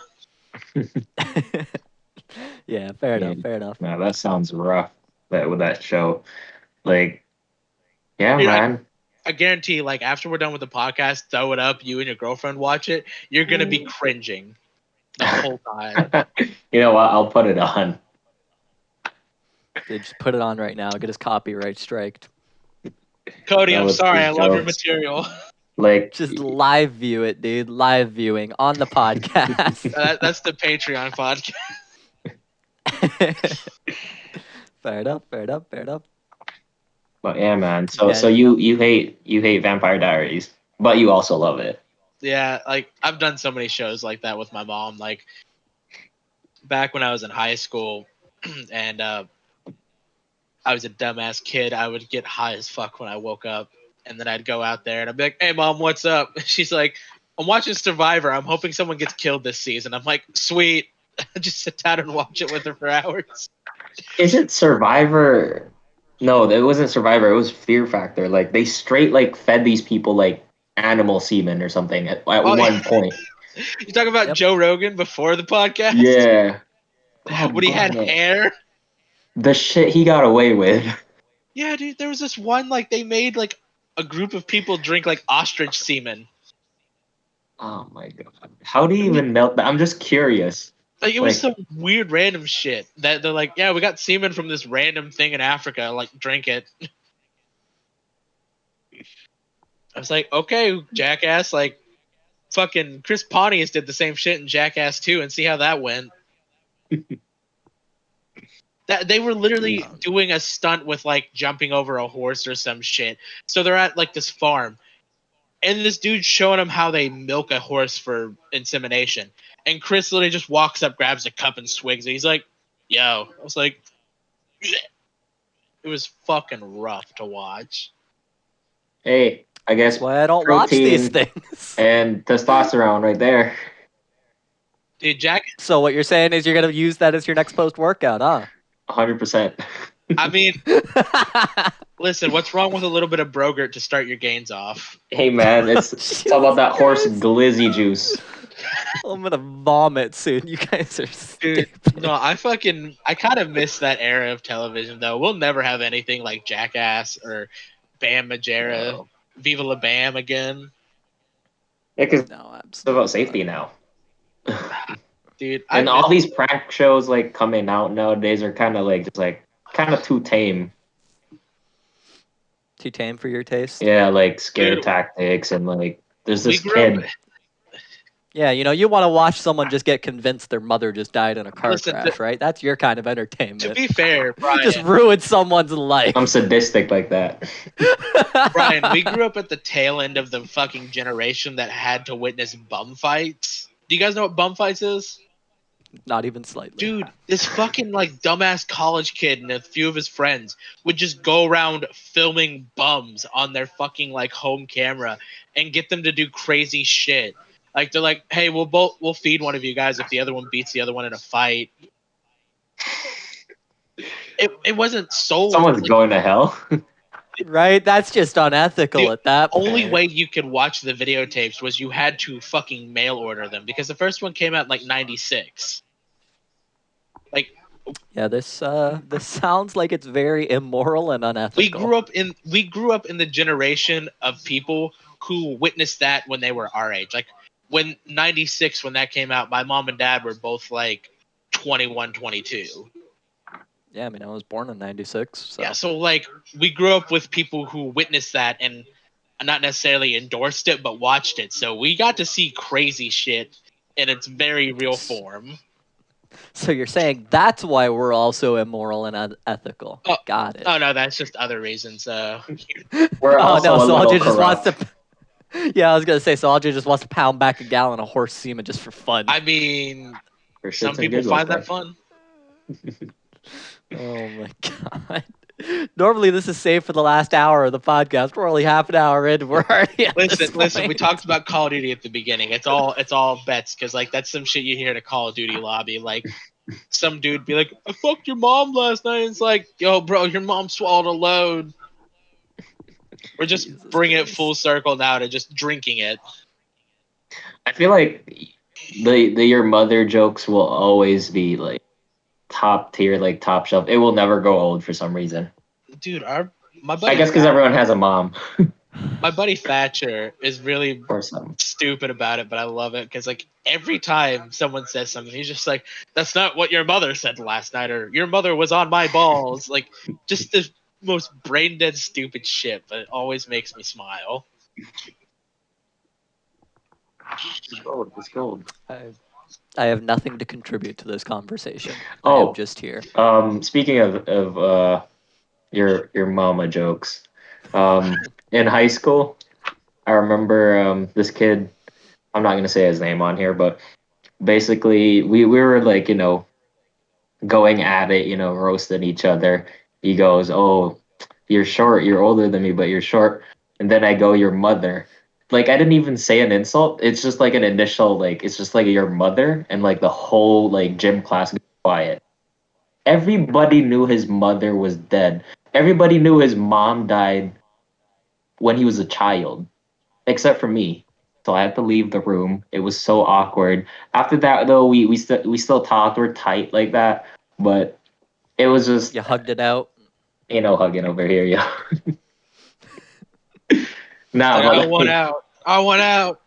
S2: Yeah, fair
S3: Yeah,
S2: enough. Fair enough.
S3: no, that sounds rough. That with that show, like, yeah,
S1: Dude,
S3: man.
S1: I guarantee, like, after we're done with the podcast, throw it up, you and your girlfriend watch it. You're going to be cringing the whole time.
S3: You know what? I'll put it on.
S2: Dude, just put it on right now. Get his copyright striked.
S1: Cody,
S3: No,
S1: I'm
S3: with
S1: sorry.
S3: these
S1: I love your
S3: jokes.
S1: material.
S3: Like,
S2: Just live view it, dude. Live viewing on the podcast.
S1: That's the Patreon podcast.
S2: Fair enough. Fair enough. Fair enough.
S3: but yeah, man. So
S2: Yeah,
S3: so you hate Vampire Diaries, but you also love it.
S1: Yeah, like, I've done so many shows like that with my mom. Like, back when I was in high school and I was a dumbass kid, I would get high as fuck when I woke up. And then I'd go out there and I'd be like, hey, Mom, what's up? She's like, I'm watching Survivor. I'm hoping someone gets killed this season. I'm like, sweet. I just sit down and watch it with her for hours.
S3: Is it Survivor? No, it wasn't Survivor. It was Fear Factor. Like they straight like fed these people like animal semen or something at
S1: Oh,
S3: one point.
S1: You talk about
S2: Yep.
S1: Joe Rogan before the podcast?
S3: Yeah. God
S1: When he had
S3: damn it.
S1: hair?
S3: The shit he got away with.
S1: Yeah, dude, there was this one, like, they made, like, a group of people drink, like, ostrich semen.
S3: Oh my god. How do you even melt that? I'm just curious.
S1: Like, it was
S3: Like,
S1: some weird random shit that they're like, yeah, we got semen from this random thing in Africa, like, drink it. I was like, okay, jackass, like, fucking Chris Pontius did the same shit in Jackass 2 and see how that went. That they were literally doing a stunt with like jumping over a horse or some shit. So they're at like this farm, and this dude's showing them how they milk a horse for insemination. And Chris literally just walks up, grabs a cup, and swigs it. He's like, "Yo," I was like, "Bleh." It was fucking rough to watch.
S3: hey, I guess
S2: That's why I don't watch these
S3: protein
S2: things.
S3: and testosterone right there.
S1: Dude, Jack.
S2: So what you're saying is you're gonna use that as your next post workout, huh?
S3: 100%.
S1: I mean, listen, what's wrong with a little bit of Brogurt to start your gains off?
S3: Hey man, it's all about that horse glizzy juice.
S2: I'm gonna vomit soon. You guys are
S1: Dude,
S2: stupid.
S1: no, I kind of miss that era of television though. We'll never have anything like Jackass or Bam Majera,
S3: No.
S1: Viva La Bam again.
S3: Yeah, because
S2: No,
S3: it's
S2: absolutely.
S3: about safety now.
S1: Dude, I
S3: And all
S1: miss
S3: these prank shows like coming out nowadays are kind of like just like kind of too tame.
S2: Too tame for your taste.
S3: Yeah, like scare
S1: Dude,
S3: tactics and like there's
S1: we
S3: this
S1: grew
S3: kid.
S1: up.
S2: Yeah, you know, you want to watch someone just get convinced their mother just died in a car
S1: Listen,
S2: crash, right? That's your kind of
S1: To
S2: entertainment.
S1: be fair,
S2: Just
S1: Brian,
S2: ruin someone's life.
S3: I'm sadistic like that.
S1: Brian, we grew up at the tail end of the fucking generation that had to witness bum fights. Do you guys know what bum fights is?
S2: Not even slightly.
S1: Dude, this fucking like dumbass college kid and a few of his friends would just go around filming bums on their fucking like home camera and get them to do crazy shit. Like they're like, "Hey, we'll feed one of you guys if the other one beats the other one in a fight." It wasn't sold.
S3: Someone's
S1: Like,
S3: going to hell.
S2: Right? That's just unethical
S1: The
S2: at that point.
S1: only way you could watch the videotapes was you had to fucking mail order them because the first one came out in like '96. Like
S2: Yeah, this sounds like it's very immoral and unethical.
S1: we grew up in the generation of people who witnessed that when they were our age. Like when '96 when that came out, my mom and dad were both like 21, 22.
S2: Yeah, I mean, I was born in '96, so
S1: Yeah, so like we grew up with people who witnessed that and not necessarily endorsed it, but watched it. So we got to see crazy shit in its very real form.
S2: So you're saying that's why we're also immoral and unethical.
S1: Oh,
S2: Got it.
S1: Oh no, that's just other reasons.
S3: We're also a
S2: so
S3: little
S2: Alljay just wants
S3: corrupt.
S2: to. Yeah, I was gonna say. So Alljay just wants to pound back a gallon of horse semen just for fun.
S1: I mean,
S3: For
S1: some
S3: shits and
S1: people
S3: giggles,
S1: find
S3: bro.
S1: that fun.
S2: Oh my god. Normally this is saved for the last hour of the podcast. We're only half an hour in. We're already at this
S1: Listen. We
S2: point.
S1: talked about Call of Duty at the beginning. It's all bets because like that's some shit you hear in a Call of Duty lobby. Like some dude be like, "I fucked your mom last night." And it's like, "Yo, bro, your mom swallowed a load." We're just
S2: Jesus
S1: bringing it
S2: Christ.
S1: full circle now to just drinking it.
S3: I feel like the your mother jokes will always be like top tier, like top shelf. It will never go old for some reason.
S1: Dude, my
S3: I
S1: buddy
S3: guess because everyone has a mom
S1: my buddy Thatcher is really
S3: or something.
S1: stupid about it, but I love it because like every time someone says something, he's just like, "That's not what your mother said last night," or "Your mother was on my balls." Like just the most brain dead stupid shit, but it always makes me smile.
S3: It's gold. It's gold.
S2: I have nothing to contribute to this conversation. I
S3: Oh.
S2: am just here.
S3: Speaking of your mama jokes, in high school, I remember this kid. I'm not gonna say his name on here, but basically we were like going at it, roasting each other. He goes, "Oh, you're short. You're older than me, but you're short." And then I go, "Your mother." Like I didn't even say an insult. It's just like an initial like it's just like your mother, and like the whole like gym class got quiet. Everybody knew his mother was dead. Everybody knew his mom died when he was a child, except for me. So I had to leave the room. It was so awkward. After that, though, we still talked. We're tight like that, but it was just
S2: You hugged it out.
S3: hugging over here, yeah. Nah,
S1: Like
S3: but
S1: I want
S3: like
S1: out. I want out.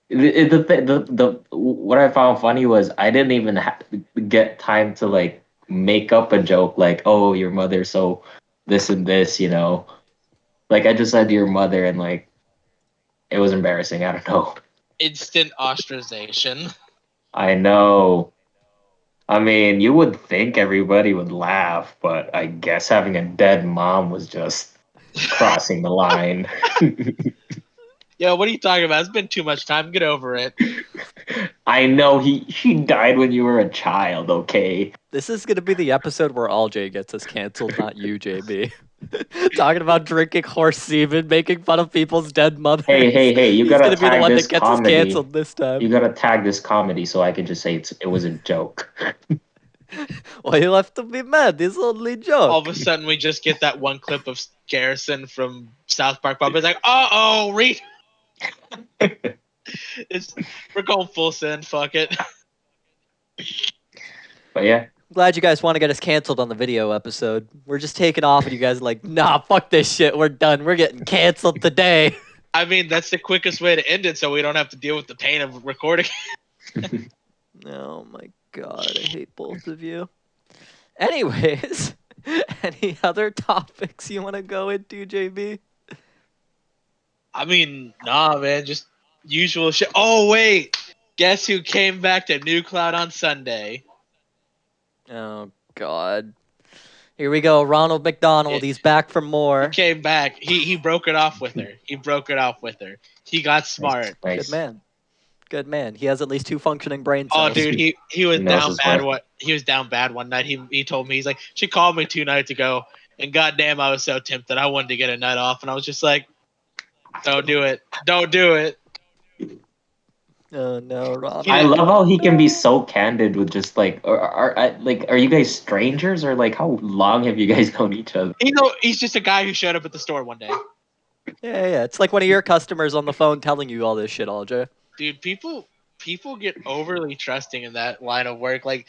S3: the what I found funny was I didn't even get time to like make up a joke like, "Oh, your mother's so this and this." Like I just said to your mother, and like it was embarrassing. I don't know.
S1: Instant ostracization.
S3: I know. I mean, you would think everybody would laugh, but I guess having a dead mom was just crossing the line.
S1: Yo, what are you talking about? It's been too much time. Get over it.
S3: I know she died when you were a child, okay?
S2: This is gonna be the episode where Alljay gets us canceled, not you, JB. Talking about drinking horse semen, making fun of people's dead mothers.
S3: Hey, you
S2: He's
S3: gotta
S2: gonna be the
S3: tag
S2: one
S3: this
S2: that gets us
S3: comedy.
S2: canceled this time.
S3: You gotta tag this comedy so I can just say it was a joke.
S2: Well, you'll have to be mad. It's only joke.
S1: All of a sudden, we just get that one clip of Garrison from South Park. Bob is like, "Uh-oh, read." We're going full send. Fuck it.
S3: But yeah,
S2: Glad you guys want to get us canceled on the video episode. We're just taking off, and you guys are like, nah, fuck this shit. We're done. We're getting canceled today.
S1: I mean, that's the quickest way to end it, so we don't have to deal with the pain of recording.
S2: Oh my god, I hate both of you. Anyways, any other topics you want to go into, JB?
S1: I mean, nah, man, just usual shit. Oh wait, guess who came back to New Cloud on Sunday?
S2: Oh god. Here we go, Ronald McDonald. He's back for more.
S1: He came back. He broke it off with her. He broke it off with her. He got smart.
S3: nice.
S2: Good man. Good man. He has at least 2 functioning brain cells.
S1: Oh, dude, he was
S3: He knows
S1: down
S3: his
S1: bad.
S3: worth.
S1: He was down bad one night. He told me, he's like, she called me 2 nights ago, and goddamn, I was so tempted. I wanted to get a night off, and I was just like, don't do it. Don't do it.
S2: Oh no, Ronald.
S3: I love how he can be so candid with just like, are you guys strangers or like how long have you guys known each other?
S1: He's just a guy who showed up at the store one day.
S2: Yeah. It's like one of your customers on the phone telling you all this shit, Alljay.
S1: Dude, people get overly trusting in that line of work. Like,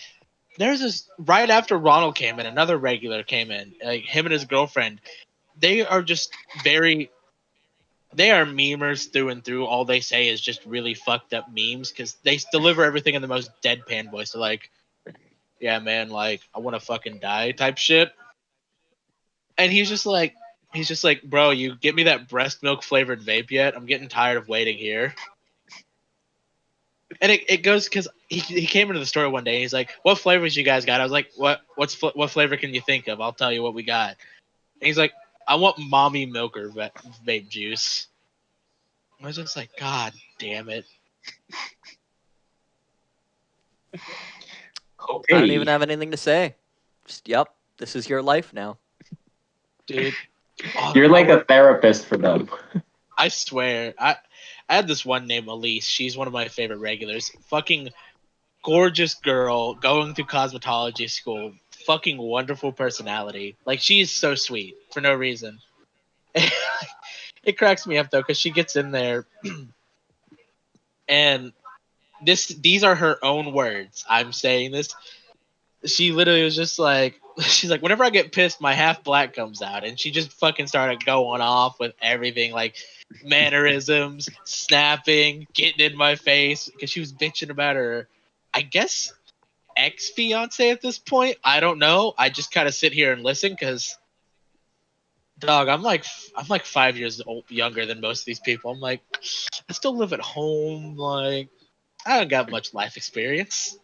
S1: there's this right after Ronald came in, another regular came in. Like him and his girlfriend, they are just they are memers through and through. All they say is just really fucked up memes because they deliver everything in the most deadpan voice. They're like, yeah, man, like, I want to fucking die type shit. And he's just like, He's just like, bro, you get me that breast milk flavored vape yet? I'm getting tired of waiting here. And it goes because he came into the store one day. And he's like, "What flavors you guys got?" I was like, what flavor can you think of? I'll tell you what we got." And he's like, "I want mommy milker vape juice." I was just like, "God damn it!"
S3: Okay.
S2: I don't even have anything to say. Just, yep, this is your life now.
S1: Dude.
S3: You're like a therapist for them.
S1: I swear. I had this one named Elise. She's one of my favorite regulars. Fucking gorgeous girl going through cosmetology school. Fucking wonderful personality. Like, she's so sweet for no reason. It cracks me up though, because she gets in there and these are her own words. I'm saying this. She literally was just like, she's like, whenever I get pissed, my half black comes out, and she just fucking started going off with everything, like mannerisms, snapping, getting in my face, because she was bitching about her, I guess, ex fiance at this point. I don't know. I just kind of sit here and listen, because, dog, I'm like 5 years younger than most of these people. I'm like, I still live at home. Like, I don't got much life experience.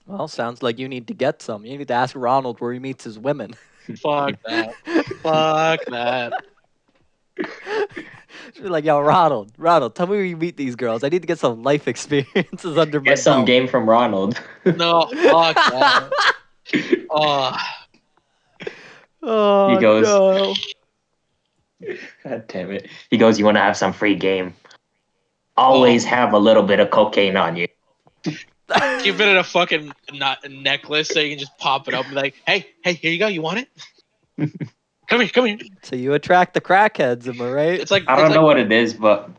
S2: Well, sounds like you need to get some. You need to ask Ronald where he meets his women.
S1: Fuck that. Fuck that.
S2: She's like, yo, Ronald, tell me where you meet these girls. I need to get some life experiences under my
S3: Get some
S2: belt.
S3: game from Ronald.
S1: No, fuck that. Oh,
S2: Oh,
S3: He goes-
S2: no.
S3: God damn it. He goes, "You want to have some free game? Always have a little bit of cocaine on you."
S1: give it a fucking necklace so you can just pop it up and be like, hey, here you go. You want it? Come here.
S2: So you attract the crackheads, am I right?
S1: It's like
S3: I don't know what it is, but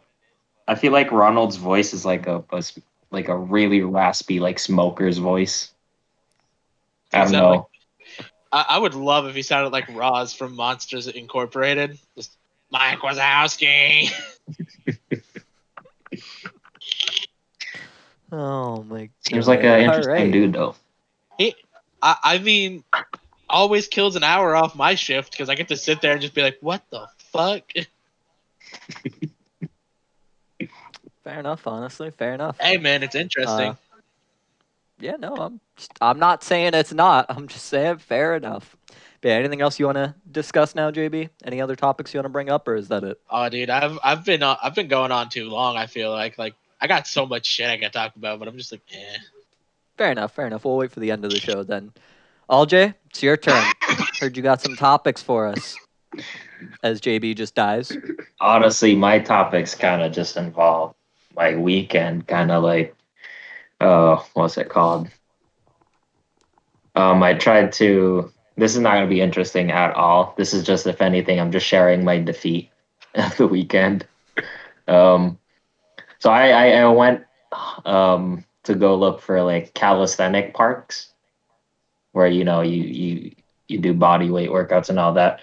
S3: I feel like Ronald's voice is like a really raspy, like smoker's voice. I don't know.
S1: I would love if he sounded like Roz from Monsters Incorporated. Just Mike Wazowski.
S2: Oh my god.
S3: Seems like an interesting dude, though.
S1: I mean, always kills an hour off my shift because I get to sit there and just be like, what the fuck?
S2: Fair enough, honestly. Fair enough.
S1: Hey, man, it's interesting.
S2: Yeah, no, I'm not saying it's not. I'm just saying fair enough. But yeah, anything else you want to discuss now, JB? Any other topics you want to bring up, or is that it?
S1: Oh, dude, I've been going on too long. I feel like I got so much shit I got to talk about, but I'm just like, eh.
S2: Fair enough. We'll wait for the end of the show then. Alljay, it's your turn. Heard you got some topics for us. As JB just dies.
S3: Honestly, my topics kind of just involve my weekend, kind of like, what's it called? I tried to. This is not going to be interesting at all. This is just, if anything, I'm just sharing my defeat of the weekend. So I went to go look for like calisthenic parks where you do body weight workouts and all that.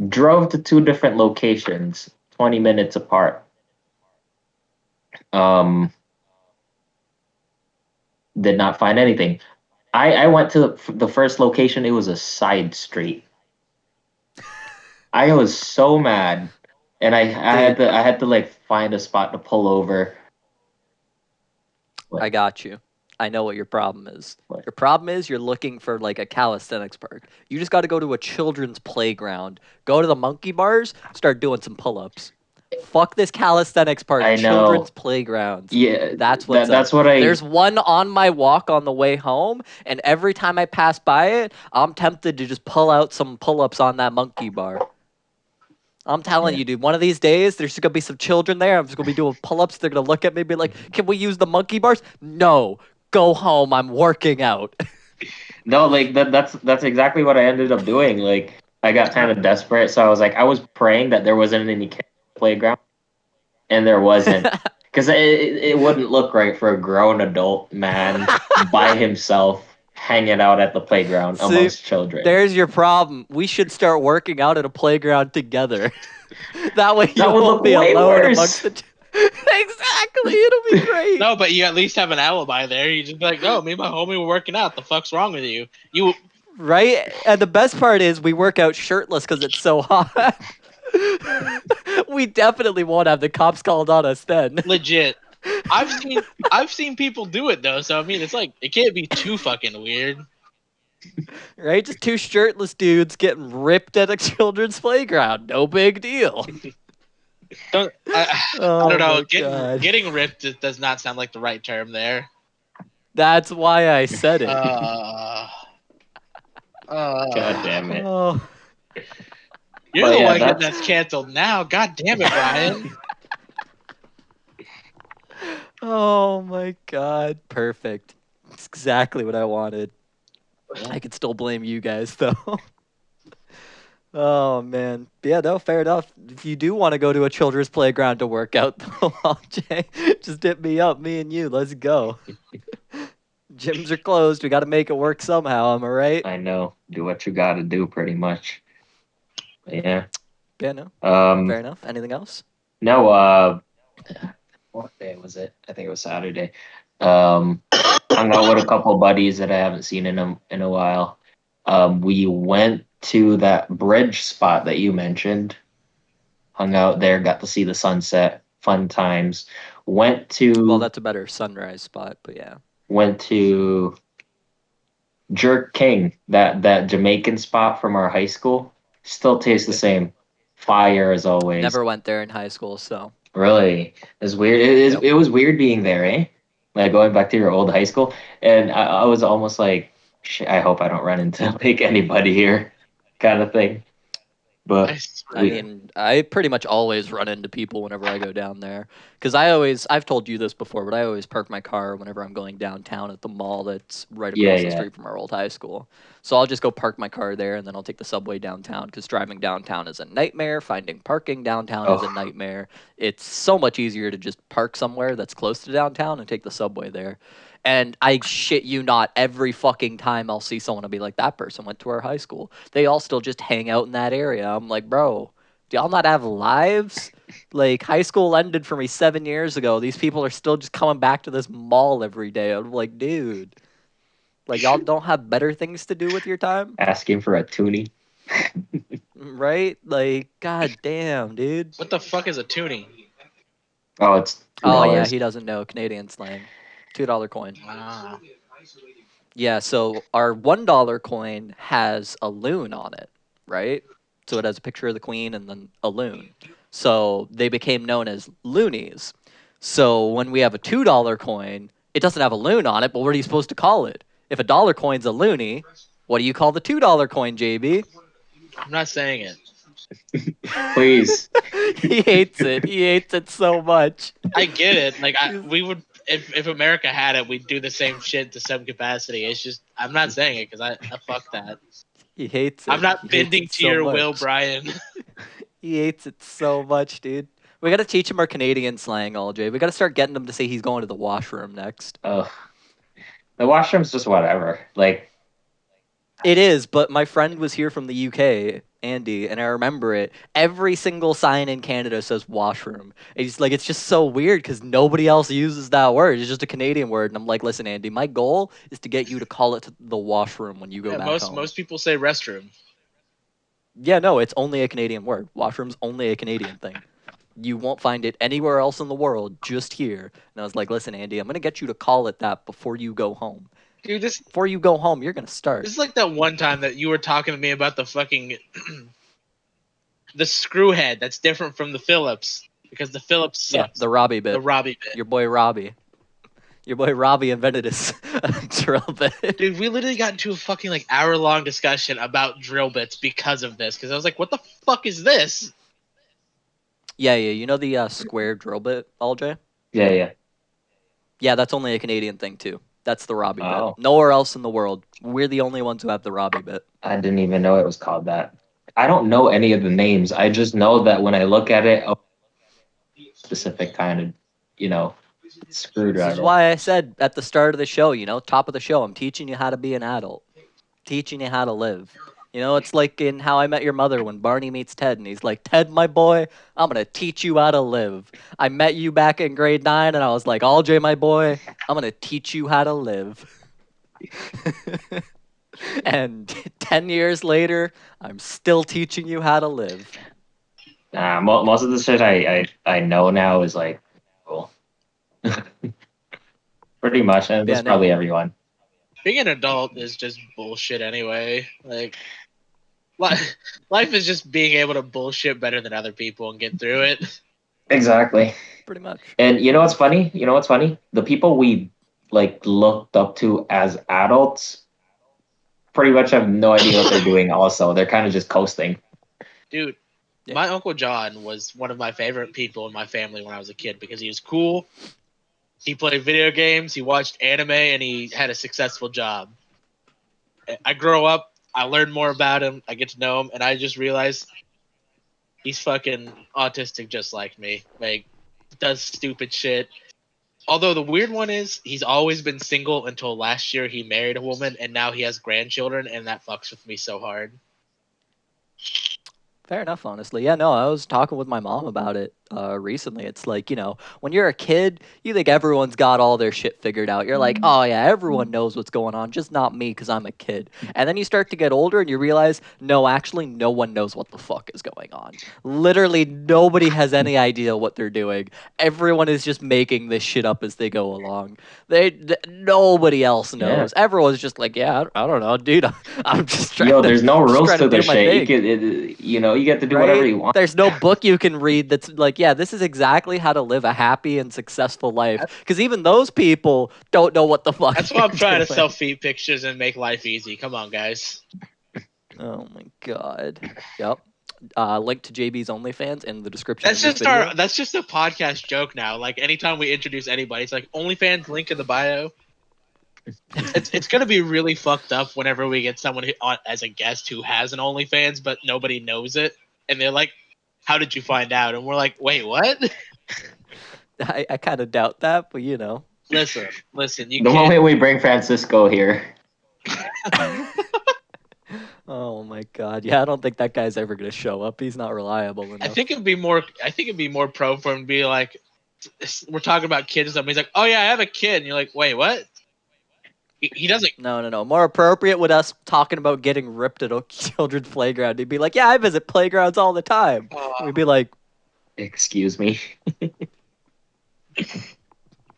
S3: Drove to 2 different locations, 20 minutes apart. Did not find anything. I went to the first location. It was a side street. I was so mad, and I had to like find a spot to pull over.
S2: I got you. I know what your problem is.
S3: What?
S2: Your problem is you're looking for like a calisthenics park. You just got to go to a children's playground. Go to the monkey bars, start doing some pull-ups. Fuck this calisthenics park.
S3: I know.
S2: Children's playgrounds.
S3: Yeah,
S2: That's what's
S3: that's
S2: up.
S3: what I.
S2: There's one on my walk on the way home, and every time I pass by it, I'm tempted to just pull out some pull-ups on that monkey bar. I'm telling you, dude, one of these days, there's just going to be some children there. I'm just going to be doing pull-ups. They're going to look at me and be like, can we use the monkey bars? No. Go home. I'm working out.
S3: No, like that's exactly what I ended up doing. Like, I got kind of desperate, so I was praying that there wasn't any kids on the playground, and there wasn't, because it wouldn't look right for a grown adult man by himself hanging out at the playground amongst children.
S2: There's your problem. We should start working out at a playground together. That way you
S3: That would
S2: won't
S3: look
S2: be
S3: way
S2: alone
S3: worse.
S2: amongst the Exactly. It'll be great.
S1: No, but you at least have an alibi there. You just be like, no, me and my homie were working out. The fuck's wrong with you?
S2: Right? And the best part is we work out shirtless because it's so hot. We definitely won't have the cops called on us then.
S1: Legit. I've seen people do it though, so I mean it's like it can't be too fucking weird.
S2: Right? Just two shirtless dudes getting ripped at a children's playground. No big deal.
S1: I
S2: Oh
S1: don't know.
S2: my God.
S1: Getting ripped does not sound like the right term there.
S2: That's why I said it.
S3: God damn it.
S2: Oh.
S1: You're
S3: But
S1: the
S3: yeah,
S1: one
S3: that's-
S1: that's canceled now. God damn it, Ryan.
S2: Oh my God. Perfect. That's exactly what I wanted. I could still blame you guys though. Oh man. But yeah, no, fair enough. If you do want to go to a children's playground to work out though, Alljay, just hit me up, me and you. Let's go. Gyms are closed. We gotta make it work somehow, am I right?
S3: I know. Do what you gotta do, pretty much. But yeah.
S2: Yeah, no.
S3: Um.
S2: Fair enough. Anything else?
S3: No. What day was it? I think it was Saturday. Hung out with a couple of buddies that I haven't seen in a while. We went to that bridge spot that you mentioned. Hung out there, got to see the sunset. Fun times. Went to
S2: Well, that's a better sunrise spot, but yeah.
S3: went to Jerk King, that Jamaican spot from our high school. Still tastes the same. Fire as always.
S2: Never went there in high school, so
S3: Really, it's weird.
S2: Yep.
S3: It was weird being there, eh? Like going back to your old high school, and I was almost like, shit, I hope I don't run into like anybody here, kind of thing. But
S2: I mean, I pretty much always run into people whenever I go down there. Because I've told you this before, but I always park my car whenever I'm going downtown at the mall that's right across
S3: Yeah,
S2: the
S3: yeah.
S2: street from our old high school. So I'll just go park my car there and then I'll take the subway downtown because driving downtown is a nightmare. Finding parking downtown is a
S3: Oh.
S2: nightmare. It's so much easier to just park somewhere that's close to downtown and take the subway there. And I shit you not, every fucking time I'll see someone, I'll be like, that person went to our high school. They all still just hang out in that area. I'm like, bro, do y'all not have lives? Like, high school ended for me 7 years ago. These people are still just coming back to this mall every day. I'm like, dude, like, y'all don't have better things to do with your time?
S3: asking for a toonie.
S2: Right? Like, god damn, dude.
S1: What the fuck is a toonie?
S3: Oh, it's
S2: Oh, yeah,
S3: $2.
S2: he doesn't know Canadian slang. $2 coin.
S1: Ah.
S2: Yeah, so our $1 coin has a loon on it, right? So it has a picture of the queen and then a loon. So they became known as loonies. So when we have a $2 coin, it doesn't have a loon on it, but what are you supposed to call it? If a dollar coin's a loony, what do you call the $2 coin, JB?
S1: I'm not saying it.
S3: Please.
S2: He hates it. He hates it so much.
S1: I get it. Like we would, if America had it, we'd do the same shit to some capacity. It's just I'm not saying it because I fuck that.
S2: He hates it.
S1: I'm not
S2: He hates
S1: bending
S2: it
S1: to
S2: so
S1: your
S2: much.
S1: will, Brian.
S2: He hates it so much, dude. We gotta teach him our Canadian slang, Alljay. We gotta start getting him to say he's going to the washroom next.
S3: Ugh. The washroom's just whatever. Like,
S2: It is, but my friend was here from the UK, Andy, and I remember it. Every single sign in Canada says washroom. It's like, it's just so weird because nobody else uses that word. It's just a Canadian word. And I'm like, listen, Andy, my goal is to get you to call it the washroom when you go
S1: Yeah,
S2: back home.
S1: most people say restroom.
S2: Yeah, no, it's only a Canadian word. Washroom's only a Canadian thing. You won't find it anywhere else in the world, just here. And I was like, listen, Andy, I'm going to get you to call it that before you go home.
S1: Dude, this
S2: Before you go home, you're going to start.
S1: is like that one time that you were talking to me about the fucking the screw head that's different from the Phillips because the Phillips
S2: Yeah,
S1: sucks.
S2: the Robbie bit.
S1: The Robbie bit.
S2: Your boy Robbie. Your boy Robbie invented his drill bit.
S1: Dude, we literally got into a fucking like hour-long discussion about drill bits because of this. Because I was like, "What the fuck is this?"
S2: Yeah, you know the square drill bit, Alljay?
S3: yeah.
S2: Yeah, that's only a Canadian thing too. That's the Robbie
S3: Oh.
S2: bit. Nowhere else in the world. We're the only ones who have the Robbie bit.
S3: I didn't even know it was called that. I don't know any of the names. I just know that when I look at it, specific kind of, screwdriver.
S2: This is why I said at the start of the show, top of the show, I'm teaching you how to be an adult. Teaching you how to live. It's like in How I Met Your Mother when Barney meets Ted and he's like, Ted, my boy, I'm going to teach you how to live. I met you back in grade 9 and I was like, Alljay, my boy, I'm going to teach you how to live. And 10 years later, I'm still teaching you how to live.
S3: Most of the shit I know now is like cool. Pretty much, and that's
S2: Yeah, no.
S3: probably everyone.
S1: Being an adult is just bullshit anyway. Like, life is just being able to bullshit better than other people and get through it.
S3: Exactly.
S2: Pretty much.
S3: And you know what's funny? You know what's funny? The people we like looked up to as adults pretty much have no idea what they're doing. Also, they're kind of just coasting.
S1: Dude,
S2: Yeah.
S1: my Uncle John was one of my favorite people in my family when I was a kid because he was cool. He played video games, he watched anime, and he had a successful job. I grow up, I learn more about him, I get to know him, and I just realized he's fucking autistic just like me. Like, does stupid shit. Although the weird one is, he's always been single until last year he married a woman, and now he has grandchildren, and that fucks with me so hard.
S2: Fair enough, honestly. Yeah, no, I was talking with my mom about it recently. It's like, when you're a kid, you think everyone's got all their shit figured out. You're like, oh, yeah, everyone knows what's going on, just not me because I'm a kid. And then you start to get older and you realize, no, actually, no one knows what the fuck is going on. Literally, nobody has any idea what they're doing. Everyone is just making this shit up as they go along. Nobody else knows.
S3: Yeah.
S2: Everyone's just like, yeah, I don't know, dude. I'm just trying
S3: Yo,
S2: to,
S3: there's no
S2: just
S3: rules
S2: trying
S3: to
S2: do
S3: this
S2: my
S3: shit.
S2: thing.
S3: You get to do
S2: Right?
S3: whatever you want.
S2: There's no book you can read that's like, yeah, this is exactly how to live a happy and successful life. Because even those people don't know what the fuck.
S1: That's why I'm
S2: they're
S1: trying to
S2: doing.
S1: sell feet pictures and make life easy. Come on, guys.
S2: Oh my god. Yep. Link to JB's OnlyFans in the description.
S1: That's
S2: of this
S1: just
S2: video.
S1: that's just a podcast joke now. Like anytime we introduce anybody, it's like OnlyFans link in the bio. It's gonna be really fucked up whenever we get someone on as a guest who has an OnlyFans, but nobody knows it, and they're like, "How did you find out?" And we're like, "Wait, what?"
S2: I kind of doubt that, but
S1: Listen, you
S3: The
S1: can't.
S3: moment we bring Francisco here,
S2: Oh my god. Yeah, I don't think that guy's ever gonna show up. He's not reliable enough.
S1: I think it'd be more pro for him to be like, we're talking about kids and stuff. He's like, "Oh yeah, I have a kid," and you're like, "Wait, what?" He doesn't.
S2: No. More appropriate with us talking about getting ripped at a children's playground. He'd be like, yeah, I visit playgrounds all the time. We'd be like,
S3: excuse me.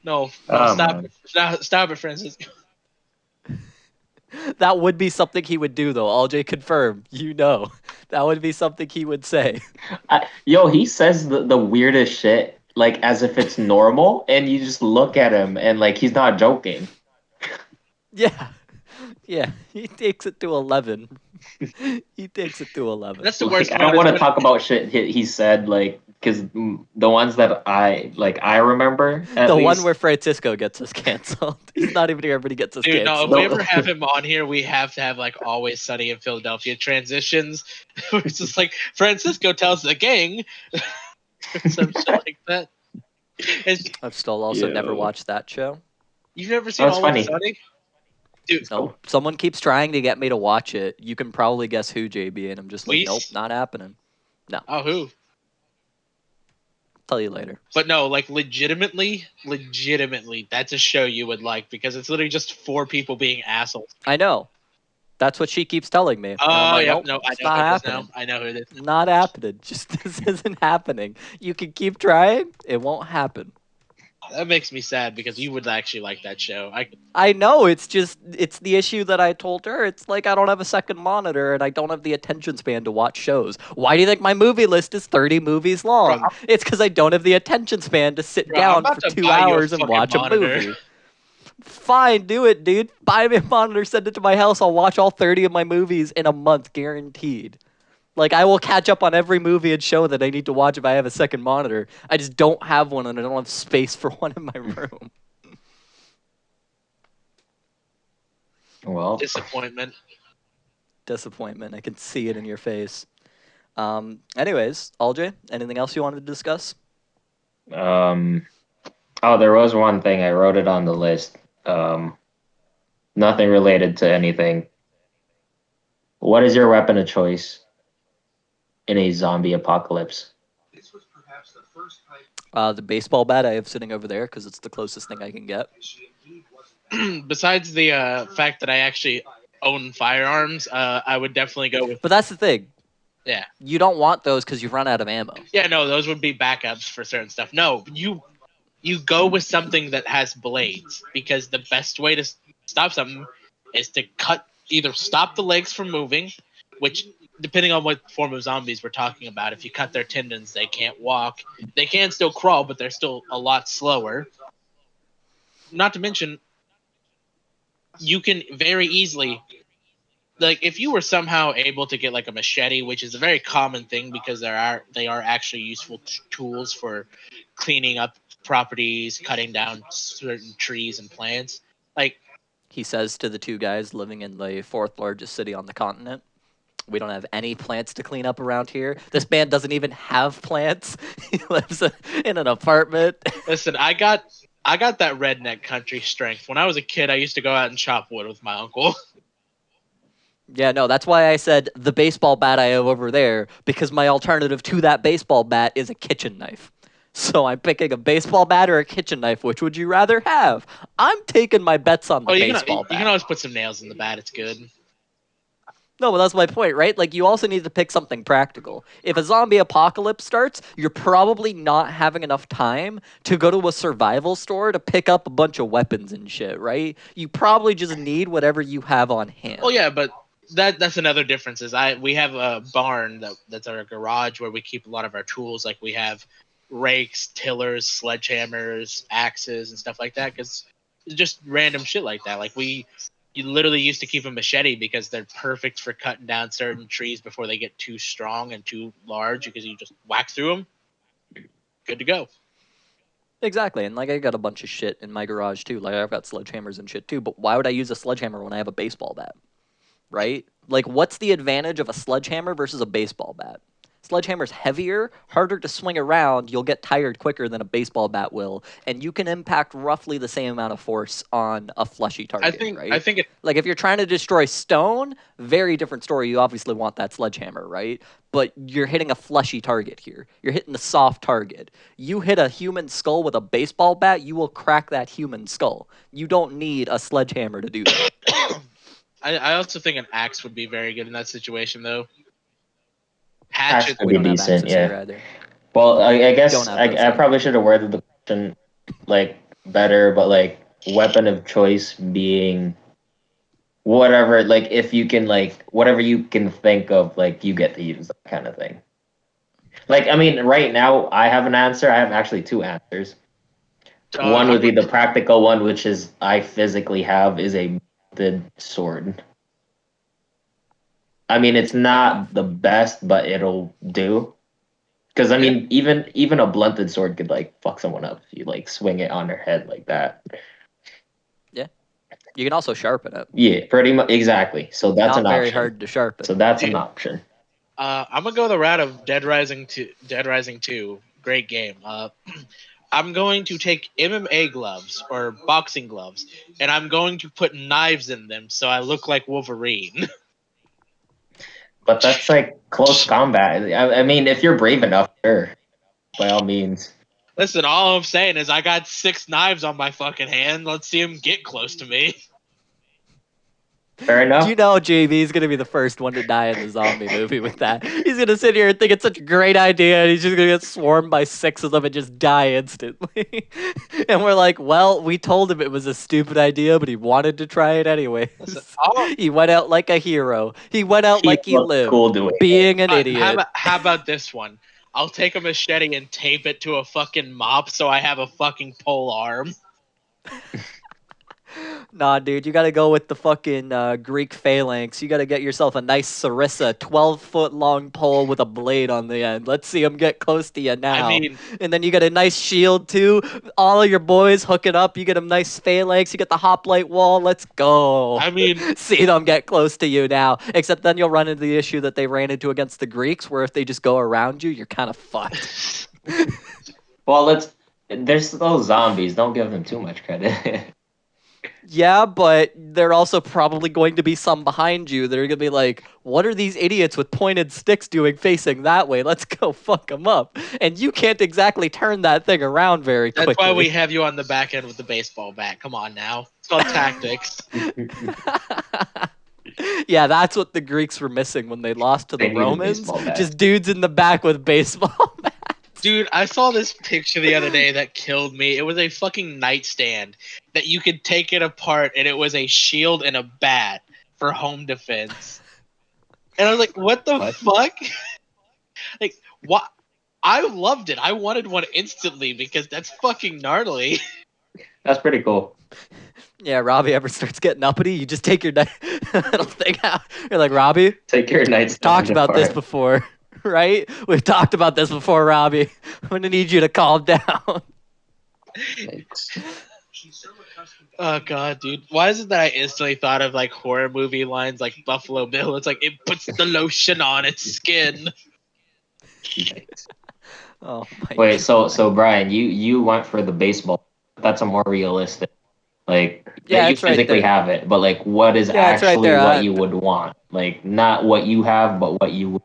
S1: No,
S3: Oh,
S1: stop
S3: man.
S1: it. Stop it, Francis.
S2: that would be something he would do, though. Alljay confirmed. That would be something he would say.
S3: Yo, he says the weirdest shit, like as if it's normal, and you just look at him and like he's not joking.
S2: Yeah. Yeah. He takes it to 11. He takes it to 11.
S1: That's the
S3: Like,
S1: worst.
S3: I don't want to talk about shit he said, like, because the ones that I remember, at
S2: the
S3: least,
S2: one where Fransisco gets us canceled. He's not even here, but he gets us
S1: Dude, no, if
S2: canceled.
S1: we ever have him on here, we have to have like Always Sunny in Philadelphia transitions. It's just like Francisco tells the gang, some shit like that.
S2: I've still also never
S3: Yo.
S2: watched that show.
S1: You've never seen
S3: That's
S1: Always
S3: funny.
S1: Sunny? Dude,
S2: No, someone keeps trying to get me to watch it. You can probably guess who, JB, and I'm just like,
S1: Please?
S2: nope, not happening.
S1: Oh, who?
S2: Tell you later.
S1: But no, like legitimately, that's a show you would like because it's literally just four people being assholes.
S2: I know. That's what she keeps telling me. And I'm
S1: Oh,
S2: like,
S1: yeah,
S2: nope,
S1: no, I
S2: it's
S1: know
S2: not
S1: who it is
S2: happening.
S1: now. I know who it is.
S2: Not happening. Just this isn't happening. You can keep trying, it won't happen.
S1: That makes me sad because you would actually like that show.
S2: I know, it's the issue that I told her. It's like I don't have a second monitor and I don't have the attention span to watch shows. Why do you think my movie list is 30 movies long?
S1: Bro,
S2: It's because I don't have the attention span to sit
S1: Bro, I'm
S2: down
S1: about
S2: for
S1: to
S2: 2
S1: buy you a
S2: hours and
S1: fucking
S2: watch
S1: monitor.
S2: a movie. Fine, do it, dude. Buy me a monitor, send it to my house. I'll watch all 30 of my movies in a month, guaranteed. Like, I will catch up on every movie and show that I need to watch if I have a second monitor. I just don't have one, and I don't have space for one in my room.
S3: Well,
S1: Disappointment.
S2: Disappointment. I can see it in your face. Anyways, Alljay, anything else you wanted to discuss?
S3: oh, there was one thing I wrote it on the list. Nothing related to anything. What is your weapon of choice in a zombie apocalypse?
S2: The baseball bat I have sitting over there because it's the closest thing I can get.
S1: Besides the fact that I actually own firearms, I would definitely go with
S2: But that's the thing.
S1: yeah.
S2: You don't want those because you run out of ammo.
S1: Yeah, no, those would be backups for certain stuff. No, you go with something that has blades because the best way to stop something is to either stop the legs from moving, which depending on what form of zombies we're talking about, if you cut their tendons, they can't walk. They can still crawl, but they're still a lot slower. Not to mention, you can very easily, like, if you were somehow able to get like a machete, which is a very common thing because they are actually useful tools for cleaning up properties, cutting down certain trees and plants. Like,
S2: He says to the two guys living in the fourth largest city on the continent. We don't have any plants to clean up around here. This man doesn't even have plants. He lives in an apartment.
S1: listen, I got that redneck country strength. When I was a kid, I used to go out and chop wood with my uncle.
S2: Yeah, no, that's why I said the baseball bat I have over there, because my alternative to that baseball bat is a kitchen knife. So I'm picking a baseball bat or a kitchen knife. Which would you rather have? I'm taking my bets on the baseball bat.
S1: You can always put some nails in the bat. It's good.
S2: No, but that's my point, right? Like, you also need to pick something practical. If a zombie apocalypse starts, you're probably not having enough time to go to a survival store to pick up a bunch of weapons and shit, right? You probably just need whatever you have on hand.
S1: Oh yeah, but that's another difference. Is we have a barn that's our garage where we keep a lot of our tools. Like, we have rakes, tillers, sledgehammers, axes, and stuff like that. Because just random shit like that. Like, you literally used to keep a machete because they're perfect for cutting down certain trees before they get too strong and too large, because you just whack through them. Good to go.
S2: Exactly, and like, I got a bunch of shit in my garage too. Like, I've got sledgehammers and shit too, but why would I use a sledgehammer when I have a baseball bat? Right? Like, what's the advantage of a sledgehammer versus a baseball bat? Sledgehammer's heavier, harder to swing around, you'll get tired quicker than a baseball bat will, and you can impact roughly the same amount of force on a fleshy target, right?
S1: I think
S2: Like, if you're trying to destroy stone, very different story. You obviously want that sledgehammer, right? But you're hitting a fleshy target here. You're hitting a soft target. You hit a human skull with a baseball bat, you will crack that human skull. You don't need a sledgehammer to do that.
S1: I also think an axe would be very good in that situation, though.
S3: Axe
S1: Hatchet.
S3: could
S2: We
S3: be
S2: don't have
S3: decent,
S2: access here
S3: yeah.
S2: either.
S3: Well, I guess
S2: Don't have those
S3: I probably should have worded the question like better, but like weapon of choice being whatever, like if you can, like whatever you can think of, like you get to use that kind of thing. Like, I mean, right now I have an answer. I have actually two answers. One would be the practical one, which is I physically have is a the sword. I mean, it's not the best, but it'll do. Because I mean, even a blunted sword could like fuck someone up if you like swing it on their head like that.
S2: Yeah. You can also sharpen it.
S3: Yeah, pretty much exactly. So that's
S2: Not
S3: an
S2: very
S3: option.
S2: hard to sharpen.
S3: So that's an option.
S1: I'm gonna go the route of Dead Rising 2. Great game. I'm going to take MMA gloves or boxing gloves, and I'm going to put knives in them so I look like Wolverine.
S3: But that's like close combat. I mean, if you're brave enough, sure, by all means.
S1: Listen, all I'm saying is I got 6 knives on my fucking hand. Let's see him get close to me.
S3: Fair enough.
S2: Do you know JB's gonna be the first one to die in the zombie movie with that? He's gonna sit here and think it's such a great idea, and he's just gonna get swarmed by 6 of them and just die instantly. And we're like, well, we told him it was a stupid idea, but he wanted to try it anyway. He went out like a hero. He went out like he
S3: looked
S2: lived,
S3: cool doing it.
S2: being an idiot.
S1: How about this one? I'll take a machete and tape it to a fucking mop so I have a fucking pole arm.
S2: Nah, dude, you gotta go with the fucking Greek phalanx. You gotta get yourself a nice sarissa, 12-foot long pole with a blade on the end. Let's see him get close to you now.
S1: I mean,
S2: and then you get a nice shield too. All of your boys hook it up. You get a nice phalanx. You get the hoplite wall. Let's go.
S1: I mean,
S2: see them get close to you now. Except then you'll run into the issue that they ran into against the Greeks, where if they just go around you, you're kind of fucked.
S3: Well, they're still zombies. Don't give them too much credit.
S2: Yeah, but there are also probably going to be some behind you that are going to be like, what are these idiots with pointed sticks doing facing that way? Let's go fuck them up. And you can't exactly turn that thing around very quickly.
S1: That's why we have you on the back end with the baseball bat. Come on now. It's called tactics.
S2: Yeah, that's what the Greeks were missing when they lost to the
S3: They needed
S2: Romans.
S3: baseball bats.
S2: Just dudes in the back with baseball bats.
S1: Dude, I saw this picture the other day that killed me. It was a fucking nightstand that you could take it apart, and it was a shield and a bat for home defense. And I was like, what the
S3: What?
S1: fuck? Like, what? I loved it. I wanted one instantly because that's fucking gnarly.
S3: That's pretty cool.
S2: Yeah, Robbie ever starts getting uppity, you just take your little thing out. You're like, Robbie,
S3: Take your nightstand
S2: talked about this
S3: apart.
S2: before, right? We've talked about this before, Robbie. I'm gonna need you to calm down.
S1: Oh god, dude. Why is it that I instantly thought of like horror movie lines like Buffalo Bill? It's like it puts the lotion on its skin.
S2: Oh my
S3: Wait,
S2: God.
S3: so Brian, you went for the baseball. That's a more realistic, like
S2: Yeah,
S3: that you
S2: it's right
S3: physically
S2: there.
S3: have it, but like what is
S2: Yeah, it's right
S3: actually
S2: there.
S3: what you would want, like not what you have, but what you would.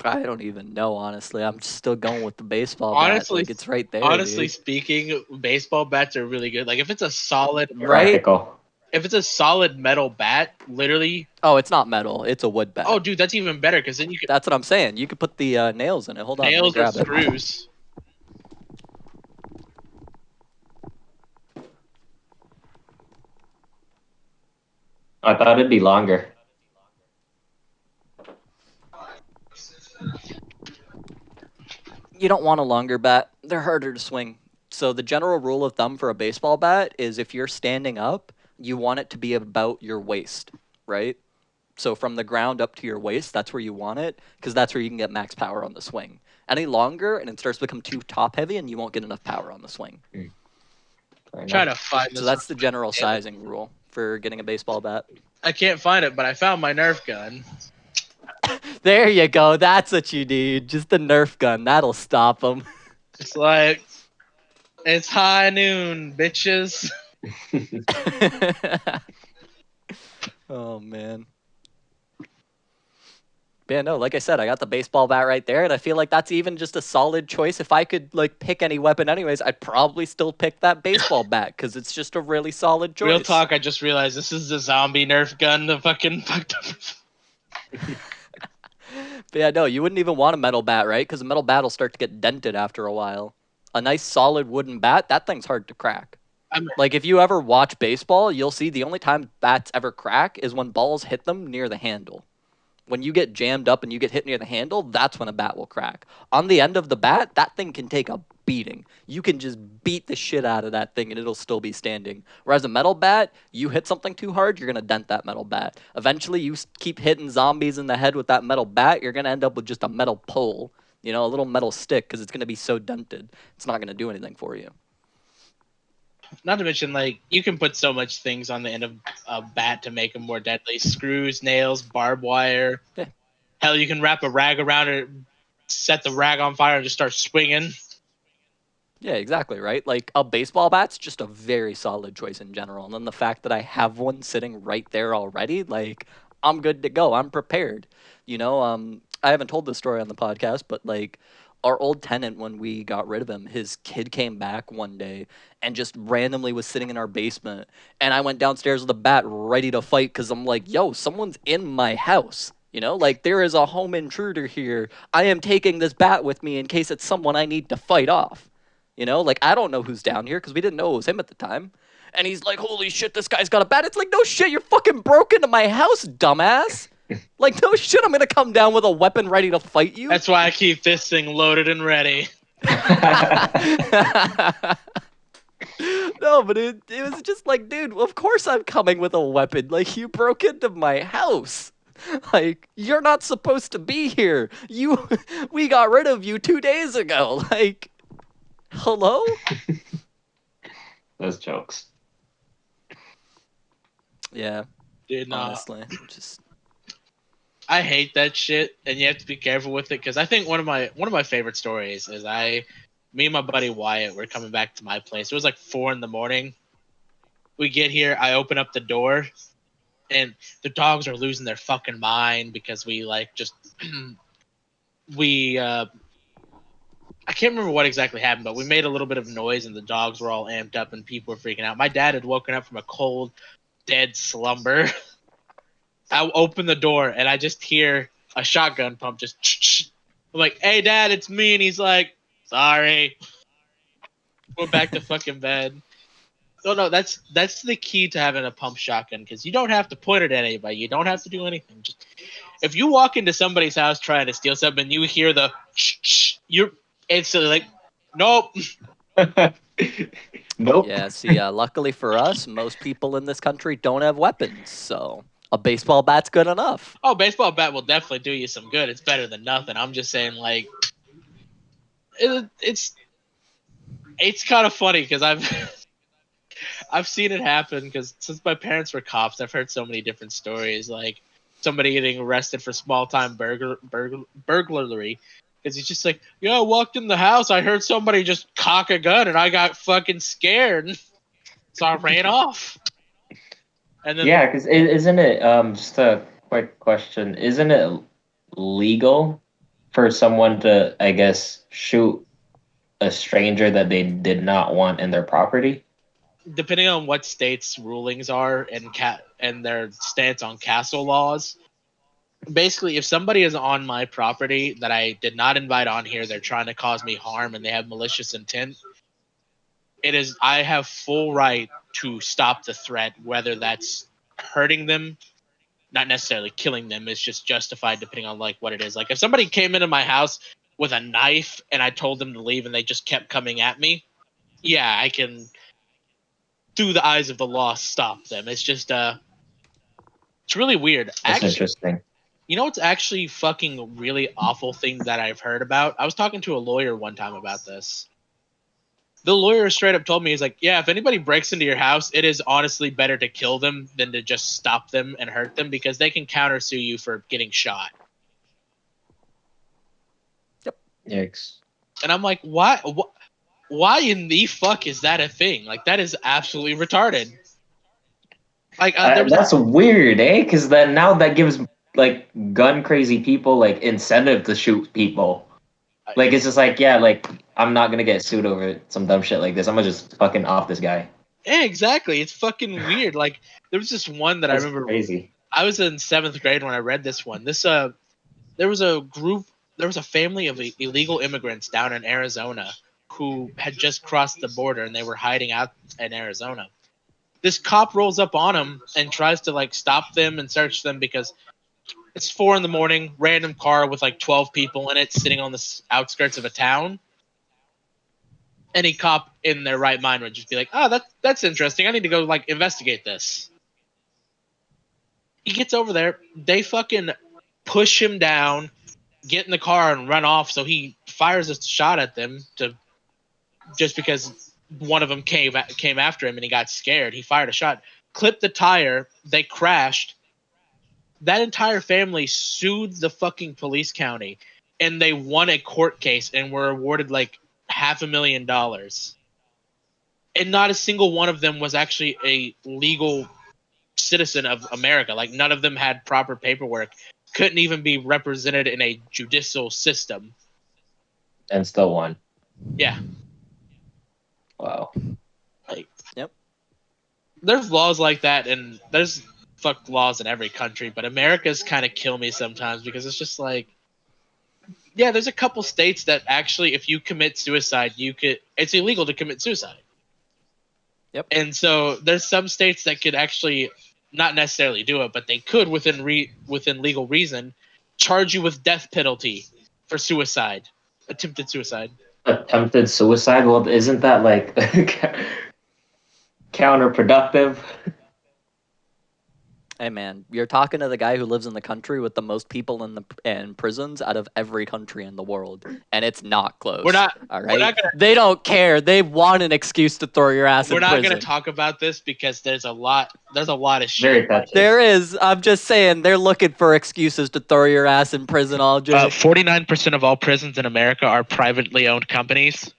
S2: I don't even know, honestly. I'm just still going with the baseball bat.
S1: Honestly,
S2: Like, it's right there,
S1: honestly
S2: dude.
S1: speaking, baseball bats are really good. Like if it's a solid
S2: Right?
S3: Practical.
S1: if it's a solid metal bat, literally.
S2: Oh, it's not metal. It's a wood bat.
S1: Oh, dude, that's even better because then you can
S2: That's what I'm saying. You could put the nails in it. Hold on, let me
S1: nails or
S2: grab it.
S1: screws.
S3: I thought it'd be longer.
S2: You don't want a longer bat. They're harder to swing. So the general rule of thumb for a baseball bat is if you're standing up, you want it to be about your waist, right? So from the ground up to your waist, that's where you want it because that's where you can get max power on the swing. Any longer and it starts to become too top heavy and you won't get enough power on the swing.
S1: Try to find this.
S2: So that's the general sizing rule for getting a baseball bat.
S1: I can't find it, but I found my Nerf gun.
S2: There you go. That's what you need. Just a Nerf gun. That'll stop them.
S1: It's like it's high noon, bitches.
S2: Oh, man. But yeah, no, like I said, I got the baseball bat right there, and I feel like that's even just a solid choice. If I could like pick any weapon anyways, I'd probably still pick that baseball bat because it's just a really solid choice.
S1: Real talk, I just realized this is the zombie Nerf gun. The fucking fucked up.
S2: But yeah, no, you wouldn't even want a metal bat, right? Because a metal bat will start to get dented after a while. A nice solid wooden bat, that thing's hard to crack. Like if you ever watch baseball, you'll see the only time bats ever crack is when balls hit them near the handle. When you get jammed up and you get hit near the handle, that's when a bat will crack. On the end of the bat, that thing can take a beating. You can just beat the shit out of that thing and it'll still be standing. Whereas a metal bat, you hit something too hard, you're going to dent that metal bat. Eventually, you keep hitting zombies in the head with that metal bat, you're going to end up with just a metal pole, you know, a little metal stick because it's going to be so dented. It's not going to do anything for you.
S1: Not to mention, like, you can put so much things on the end of a bat to make them more deadly. Screws, nails, barbed wire.
S2: Yeah.
S1: Hell, you can wrap a rag around it, set the rag on fire, and just start swinging.
S2: Yeah, exactly, right? Like, a baseball bat's just a very solid choice in general. And then the fact that I have one sitting right there already, like, I'm good to go. I'm prepared. You know, I haven't told this story on the podcast, but, like, our old tenant, when we got rid of him, his kid came back one day and just randomly was sitting in our basement. And I went downstairs with a bat ready to fight because I'm like, yo, someone's in my house. You know, like there is a home intruder here. I am taking this bat with me in case it's someone I need to fight off. You know, like I don't know who's down here because we didn't know it was him at the time. And he's like, holy shit, this guy's got a bat. It's like, no shit, you're fucking broke into my house, dumbass. Like, no shit, I'm gonna come down with a weapon ready to fight you.
S1: That's why I keep this thing loaded and ready.
S2: No, but it was just like, dude, of course I'm coming with a weapon. Like, you broke into my house. Like, you're not supposed to be here. We got rid of you 2 days ago. Like, hello?
S3: Those jokes.
S2: Yeah,
S1: Dude, no.
S2: honestly, just
S1: I hate that shit, and you have to be careful with it because I think one of my favorite stories is me and my buddy Wyatt were coming back to my place. It was like 4 a.m. We get here, I open up the door, and the dogs are losing their fucking mind because we like just I can't remember what exactly happened, but we made a little bit of noise and the dogs were all amped up and people were freaking out. My dad had woken up from a cold, dead slumber. I open the door and I just hear a shotgun pump just. I'm like, "Hey, Dad, it's me," and he's like, "Sorry." We're back to fucking bed. No, that's the key to having a pump shotgun because you don't have to point it at anybody. You don't have to do anything. Just if you walk into somebody's house trying to steal something, and you hear the you're instantly like, nope.
S3: Nope.
S2: Yeah, see, luckily for us, most people in this country don't have weapons, so a baseball bat's good enough.
S1: Oh, baseball bat will definitely do you some good. It's better than nothing. I'm just saying, like, it's kind of funny because I've seen it happen because since my parents were cops, I've heard so many different stories, like somebody getting arrested for small time burglary. Because he's just like, yeah, I walked in the house, I heard somebody just cock a gun, and I got fucking scared, so I ran off. And then
S3: Yeah, because isn't it just a quick question? Isn't it legal for someone to, I guess, shoot a stranger that they did not want in their property?
S1: depending on what states' rulings are and their stance on castle laws, basically, if somebody is on my property that I did not invite on here, they're trying to cause me harm and they have malicious intent, I have full right to stop the threat, whether that's hurting them, not necessarily killing them. It's just justified depending on like what it is. Like if somebody came into my house with a knife and I told them to leave and they just kept coming at me, yeah, I can, through the eyes of the law, stop them. It's just it's really weird.
S3: That's
S1: Actually,
S3: interesting.
S1: you know what's actually fucking really awful thing that I've heard about? I was talking to a lawyer one time about this. The lawyer straight up told me, he's like, yeah, if anybody breaks into your house, it is honestly better to kill them than to just stop them and hurt them because they can countersue you for getting shot.
S3: Yikes.
S1: And I'm like, why in the fuck is that a thing? Like, that is absolutely retarded. Like,
S3: That's weird, eh? Because then now that gives like gun crazy people like incentive to shoot people. Like it's just like, yeah, like I'm not gonna get sued over some dumb shit like this. I'm gonna just fucking off this guy.
S1: Yeah, exactly. It's fucking weird. Like, there was this one that
S3: That's
S1: I remember.
S3: crazy.
S1: I was in 7th grade when I read this one. There was a family of illegal immigrants down in Arizona who had just crossed the border and they were hiding out in Arizona. This cop rolls up on them and tries to like stop them and search them because it's 4 a.m, random car with like 12 people in it sitting on the outskirts of a town. Any cop in their right mind would just be like, oh, that's interesting. I need to go like investigate this. He gets over there. They fucking push him down, get in the car and run off. So he fires a shot at them just because one of them came after him and he got scared. He fired a shot, clipped the tire. They crashed. That entire family sued the fucking police county and they won a court case and were awarded like $500,000. And not a single one of them was actually a legal citizen of America. Like none of them had proper paperwork, couldn't even be represented in a judicial system.
S3: And still won.
S1: Yeah.
S3: Wow.
S1: Like,
S2: yep.
S1: There's laws like that, and there's fuck laws in every country, but America's kind of kill me sometimes because it's just like, yeah, there's a couple states that actually, if you commit suicide, it's illegal to commit suicide.
S2: Yep.
S1: And so there's some states that could actually not necessarily do it, but they could within legal reason charge you with death penalty for suicide, attempted suicide.
S3: Attempted suicide? Well, isn't that like counterproductive?
S2: Hey man, you're talking to the guy who lives in the country with the most people in prisons out of every country in the world, and it's not close.
S1: We're not.
S2: All right. They don't care. They want an excuse to throw your ass in prison.
S1: We're not going to talk about this because there's a lot of shit.
S3: Very touchy.
S2: There is. I'm just saying they're looking for excuses to throw your ass in prison, Alljay.
S1: 49% of all prisons in America are privately owned companies.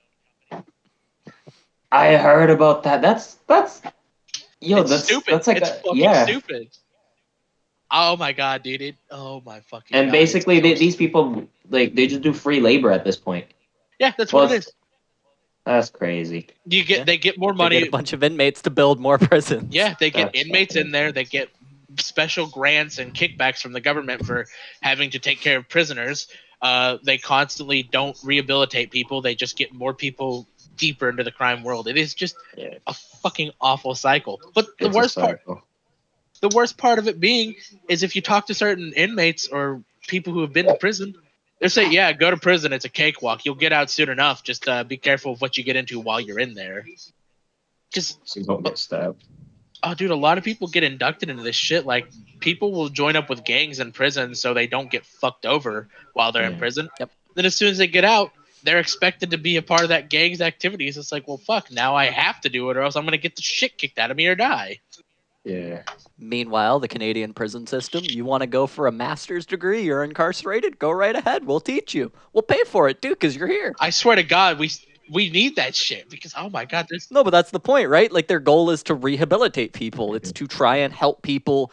S3: I heard about that. That's
S1: it's stupid.
S3: That's like
S1: it's fucking stupid. Oh my god, dude! Oh my fucking.
S3: And
S1: god,
S3: basically, these people like they just do free labor at this point.
S1: Yeah, that's what it is.
S3: That's crazy.
S1: They get more money.
S2: They get a bunch of inmates to build more prisons.
S1: Yeah, they get inmates in there. They get special grants and kickbacks from the government for having to take care of prisoners. They constantly don't rehabilitate people. They just get more people deeper into the crime world. It is just a fucking awful cycle. But the worst part of it being is if you talk to certain inmates or people who have been to prison, they say, yeah, go to prison. It's a cakewalk. You'll get out soon enough. Just be careful of what you get into while you're in there. Just
S3: so you don't get stabbed.
S1: Oh, dude, a lot of people get inducted into this shit. Like, people will join up with gangs in prison so they don't get fucked over while they're in prison.
S2: Yep.
S1: Then as soon as they get out, they're expected to be a part of that gang's activities. It's like, well, fuck, now I have to do it or else I'm going to get the shit kicked out of me or die.
S3: Yeah.
S2: Meanwhile, the Canadian prison system, you want to go for a master's degree, you're incarcerated, go right ahead. We'll teach you. We'll pay for it, dude, because you're here.
S1: I swear to God, we need that shit because, oh my God, there's...
S2: No, but that's the point, right? Like, their goal is to rehabilitate people. It's to try and help people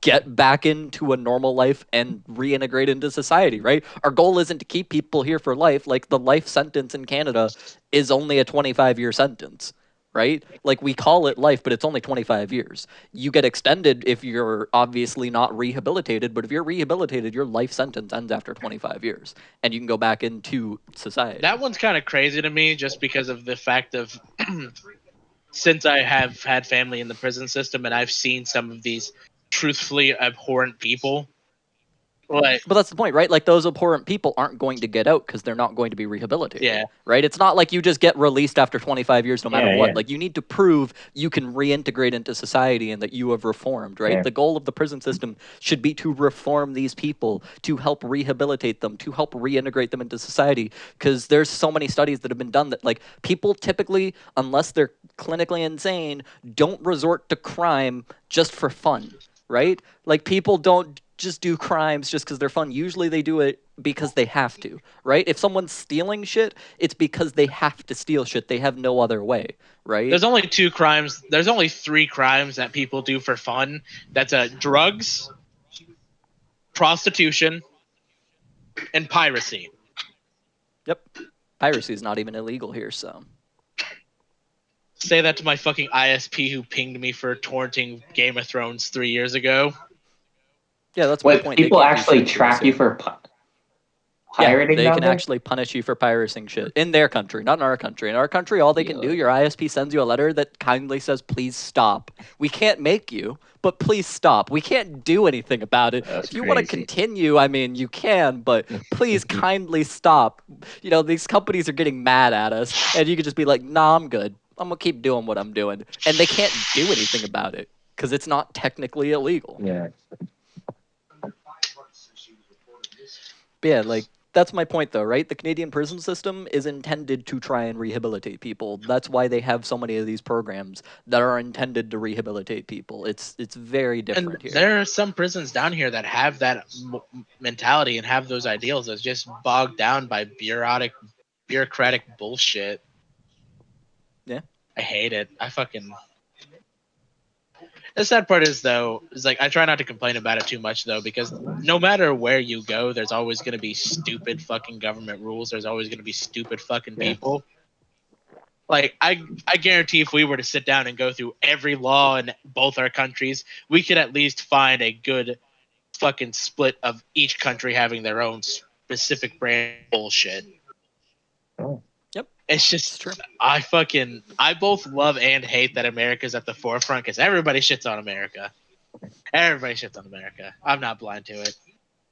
S2: get back into a normal life and reintegrate into society, right? Our goal isn't to keep people here for life. Like, the life sentence in Canada is only a 25-year sentence, right? Like, we call it life, but it's only 25 years. You get extended if you're obviously not rehabilitated, but if you're rehabilitated, your life sentence ends after 25 years, and you can go back into society.
S1: That one's kind of crazy to me just because of the fact of since I have had family in the prison system and I've seen some of these truthfully abhorrent people. Like,
S2: but that's the point, right? Like, those abhorrent people aren't going to get out because they're not going to be rehabilitated.
S1: Yeah.
S2: Right? It's not like you just get released after 25 years no matter what.
S3: Yeah.
S2: Like, you need to prove you can reintegrate into society and that you have reformed, right?
S3: Yeah.
S2: The goal of the prison system should be to reform these people, to help rehabilitate them, to help reintegrate them into society. Because there's so many studies that have been done that, like, people typically, unless they're clinically insane, don't resort to crime just for fun, right? Like, people don't just do crimes just because they're fun. Usually they do it because they have to, right? If someone's stealing shit, it's because they have to steal shit. They have no other way, right?
S1: There's only 2 crimes. There's only 3 crimes that people do for fun. That's drugs, prostitution, and piracy.
S2: Yep. Piracy is not even illegal here, so.
S1: Say that to my fucking ISP who pinged me for torrenting Game of Thrones 3 years ago.
S2: Yeah, that's my
S3: Wait,
S2: point.
S3: people actually track you for pirating?
S2: Yeah, they can
S3: there?
S2: actually punish you for pirating shit in their country, not in our country. In our country, all they can do, your ISP sends you a letter that kindly says, please stop. We can't make you, but please stop. We can't do anything about it.
S3: That's
S2: if you want to
S3: crazy.
S2: continue, I mean, you can, but please kindly stop. You know, these companies are getting mad at us, and you can just be like, nah, I'm good. I'm going to keep doing what I'm doing. And they can't do anything about it because it's not technically illegal.
S3: Yeah.
S2: But yeah, like, that's my point, though, right? The Canadian prison system is intended to try and rehabilitate people. That's why they have so many of these programs that are intended to rehabilitate people. It's very different
S1: And
S2: here.
S1: there are some prisons down here that have that mentality and have those ideals that's just bogged down by bureaucratic bullshit.
S2: Yeah.
S1: I hate it. The sad part is, though, is like I try not to complain about it too much, though, because no matter where you go, there's always going to be stupid fucking government rules. There's always going to be stupid fucking people. Like, I guarantee if we were to sit down and go through every law in both our countries, we could at least find a good fucking split of each country having their own specific brand of bullshit.
S3: Oh.
S1: It's just,
S2: true.
S1: I both love and hate that America's at the forefront because everybody shits on America. Everybody shits on America. I'm not blind to it.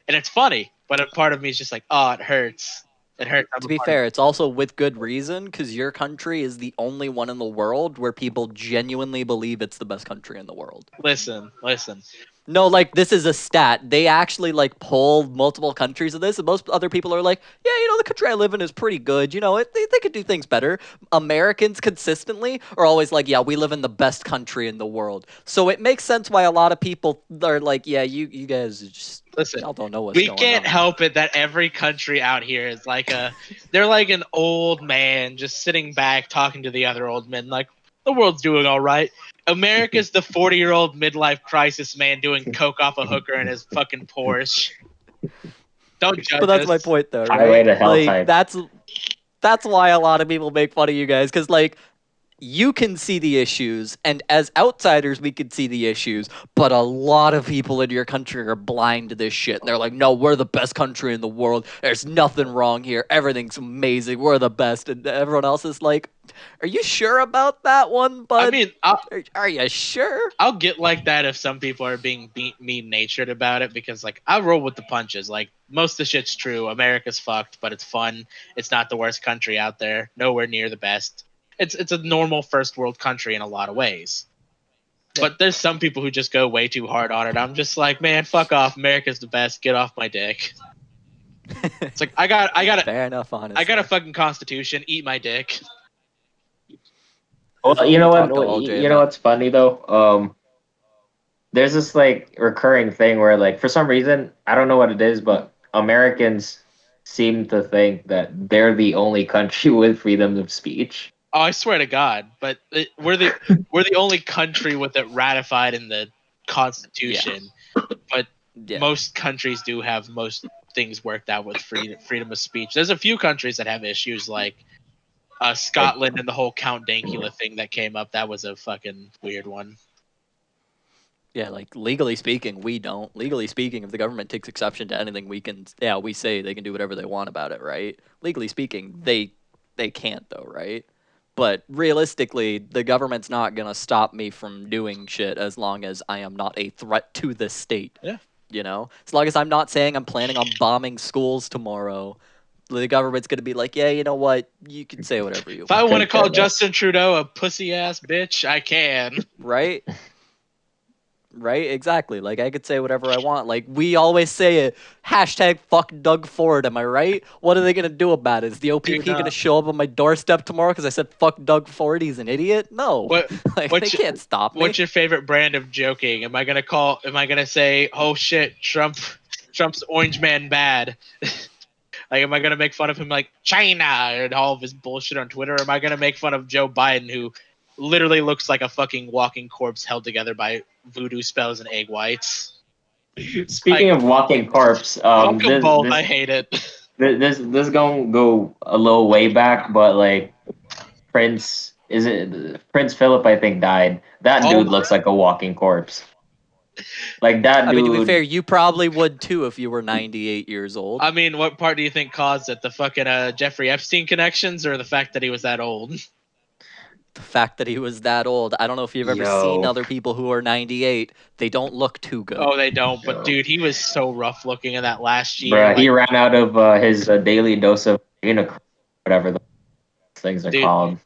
S1: And it's funny, but a part of me is just like, oh, it hurts. It hurts.
S2: To be fair, it's also with good reason, because your country is the only one in the world where people genuinely believe it's the best country in the world.
S1: Listen.
S2: No, like, this is a stat. They actually, like, polled multiple countries of this, and most other people are like, yeah, you know, the country I live in is pretty good. You know, they could do things better. Americans consistently are always like, yeah, we live in the best country in the world. So it makes sense why a lot of people are like, yeah, you guys just...
S1: Listen,
S2: y'all don't know what's going on.
S1: We can't help it that every country out here is like they're like an old man just sitting back talking to the other old men like, the world's doing all right. America's the 40-year-old midlife crisis man doing coke off a hooker in his fucking Porsche. Don't judge
S2: But that's
S1: us.
S2: my point, though, right?
S3: Highway to hell
S2: like,
S3: type.
S2: that's why a lot of people make fun of you guys, because, like, you can see the issues, and as outsiders, we can see the issues, but a lot of people in your country are blind to this shit. And they're like, no, we're the best country in the world. There's nothing wrong here. Everything's amazing. We're the best. And everyone else is like, are you sure about that one, bud?
S1: I mean,
S2: are you sure?
S1: I'll get like that if some people are being mean-natured about it, because like I roll with the punches. Like most of the shit's true. America's fucked, but it's fun. It's not the worst country out there. Nowhere near the best. It's a normal first world country in a lot of ways.
S2: Yeah.
S1: But there's some people who just go way too hard on it. I'm just like, man, fuck off. America's the best. Get off my dick. It's like I got
S2: Fair enough, honestly.
S1: I got a fucking constitution. Eat my dick.
S3: Well, you know
S2: Talk to
S3: what?
S2: Alljay
S3: You know
S2: about-
S3: what's funny though? There's this like recurring thing where like for some reason I don't know what it is, but Americans seem to think that they're the only country with freedom of speech.
S1: Oh, I swear to God! But we're the only country with it ratified in the Constitution. But
S2: Yeah.
S1: most countries do have most things worked out with freedom of speech. There's a few countries that have issues, like Scotland and the whole Count Dankula thing that came up. That was a fucking weird one.
S2: Yeah, like legally speaking, we don't. Legally speaking, if the government takes exception to anything, we say they can do whatever they want about it, right? Legally speaking, they can't though, right? But realistically, the government's not gonna stop me from doing shit as long as I am not a threat to the state.
S1: Yeah.
S2: You know, as long as I'm not saying I'm planning on bombing schools tomorrow, the government's gonna be like, yeah, you know what? You can say whatever you
S1: If I
S2: want,
S1: want to call
S3: Goodness.
S1: Justin Trudeau a pussy ass bitch, I can.
S2: right? Right, exactly. Like I could say whatever I want. Like we always say it. Hashtag fuck Doug Ford. Am I right? What are they gonna do about it? Is the OPP
S1: Dude,
S2: gonna show up on my doorstep tomorrow because I said fuck Doug Ford? He's an idiot. No,
S1: What
S2: like
S1: what's
S2: they
S1: your-
S2: can't stop me.
S1: What's your favorite brand of joking? Am I gonna say, oh shit, Trump's orange man bad? Like, am I gonna make fun of him like China and all of his bullshit on Twitter? Or am I gonna make fun of Joe Biden, who literally looks like a fucking walking corpse held together by voodoo spells and egg whites?
S3: Speaking of walking corpse,
S1: Fuck them
S3: this,
S1: both.
S3: this,
S1: I hate it.
S3: this gonna go a little way back, but like Prince Philip, I think, died. That
S1: Oh.
S3: dude looks like a walking corpse. Like that
S2: I
S3: dude.
S2: mean, to be fair, you probably would too if you were 98 years old.
S1: I mean, what part do you think caused it? The fucking Jeffrey Epstein connections, or the fact that he was that old?
S2: The fact that he was that old. I don't know if you've ever
S3: Yo.
S2: seen other people who are 98. They don't look too good.
S1: Oh, they don't. But
S3: Yo.
S1: dude, he was so rough looking in that last year.
S3: Bruh,
S1: like-
S3: he ran out of his daily dose of whatever the things are
S1: Dude.
S3: called.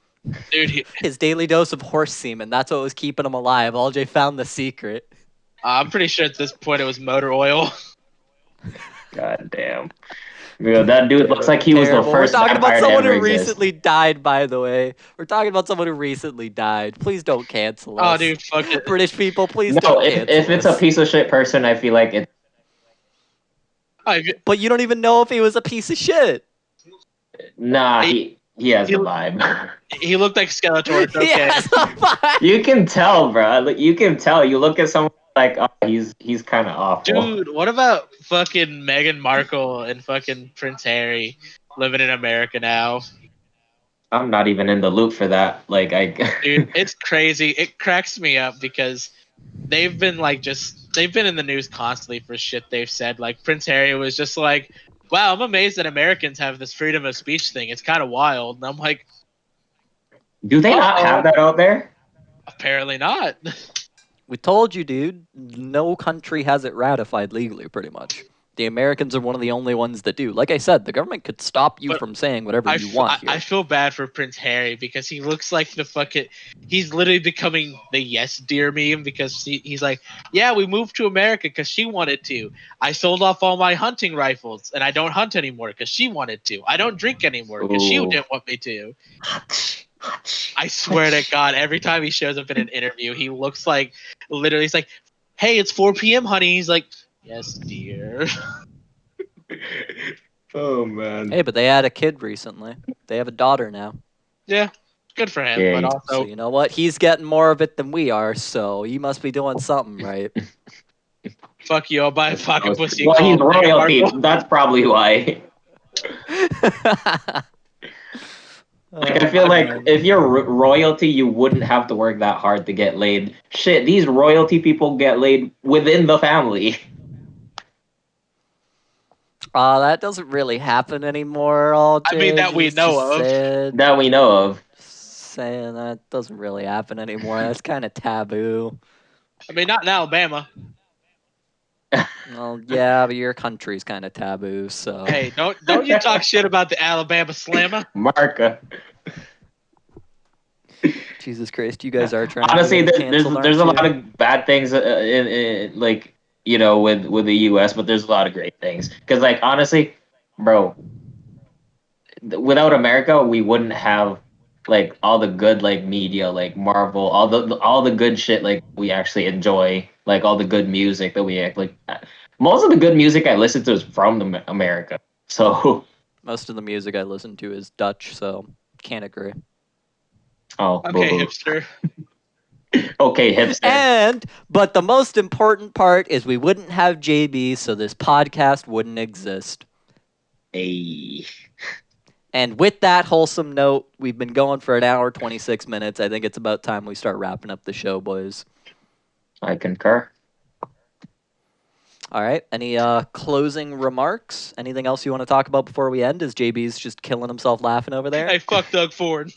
S1: dude,
S2: His daily dose of horse semen. That's what was keeping him alive. Alljay found the secret.
S1: I'm pretty sure at this point it was motor oil.
S3: God damn. Yo, that dude looks like he was the
S2: Terrible.
S3: first
S2: We're talking about
S3: vampire to
S2: someone
S3: ever
S2: who
S3: exist.
S2: recently died, by the way. We're talking about someone who recently died. Please don't cancel
S1: Oh,
S2: us.
S1: dude, fuck it.
S2: British people, please
S3: No,
S2: don't
S3: if
S2: cancel
S3: it's a
S2: us.
S3: piece of shit person, I feel like it.
S2: But you don't even know if he was a piece of shit.
S3: Nah, he has
S1: he-
S3: a vibe.
S1: He looked like Skeletor. It's okay.
S2: Yes, fine.
S3: You can tell, bro. You can tell. You look at someone like, oh, he's kind of awful.
S1: Dude, what about fucking Meghan Markle and fucking Prince Harry living in America now?
S3: I'm not even in the loop for that. Like,
S1: Dude, it's crazy. It cracks me up because they've been in the news constantly for shit they've said. Like Prince Harry was just like, wow, I'm amazed that Americans have this freedom of speech thing. It's kind of wild. And I'm like,
S3: do they not have that out there?
S1: apparently not.
S2: We told you, dude. No country has it ratified legally, pretty much. The Americans are one of the only ones that do. Like I said, the government could stop you
S1: But
S2: from saying whatever you want here.
S1: I feel bad for Prince Harry because he looks like the fucking. He's literally becoming the yes dear meme because he's like, yeah, we moved to America because she wanted to. I sold off all my hunting rifles and I don't hunt anymore because she wanted to. I don't drink anymore because she
S3: Ooh.
S1: didn't want me to. I swear to God, every time he shows up in an interview, he looks like literally. He's like, hey, it's 4 p.m., honey. He's like, yes, dear.
S3: Oh man.
S2: Hey, but they had a kid recently. They have a daughter now.
S1: Yeah, good for him.
S3: Yeah,
S1: But
S2: So
S1: also,
S2: you know what? He's getting more of it than we are, so he must be doing something right.
S1: fuck you. I'll buy a pocket pussy.
S3: Well, he's
S1: called Meghan
S3: royalty.
S1: Markle.
S3: That's probably why. Like, I feel like if you're royalty, you wouldn't have to work that hard to get laid. Shit, these royalty people get laid within the family.
S2: That doesn't really happen anymore, Alljay.
S1: I mean, that we know of.
S3: That we know of.
S2: Saying that doesn't really happen anymore. That's kind of taboo.
S1: I mean, not in Alabama.
S2: Well, yeah, but your country's kind of taboo, so.
S1: Hey, don't you talk shit about the Alabama Slammer.
S3: Marca.
S2: Jesus Christ, you guys are trying.
S3: Honestly,
S2: to canceled,
S3: there's a
S2: you?
S3: lot of bad things in like, you know, with the U.S., but there's a lot of great things. Because, like, honestly, bro, without America, we wouldn't have like all the good like media, like Marvel, all the good shit like we actually enjoy, like all the good music that we like. Most of the good music I listen to is from America. So
S2: most of the music I listen to is Dutch, so can't agree.
S3: Oh,
S1: okay,
S3: boo-boo.
S1: hipster.
S3: Okay, hipster.
S2: But the most important part is we wouldn't have JB, so this podcast wouldn't exist.
S3: Hey.
S2: And with that wholesome note, we've been going for an hour, 26 minutes. I think it's about time we start wrapping up the show, boys.
S3: I concur.
S2: All right. Any closing remarks? Anything else you want to talk about before we end? As JB's just killing himself laughing over there.
S1: Hey, fuck Doug Ford.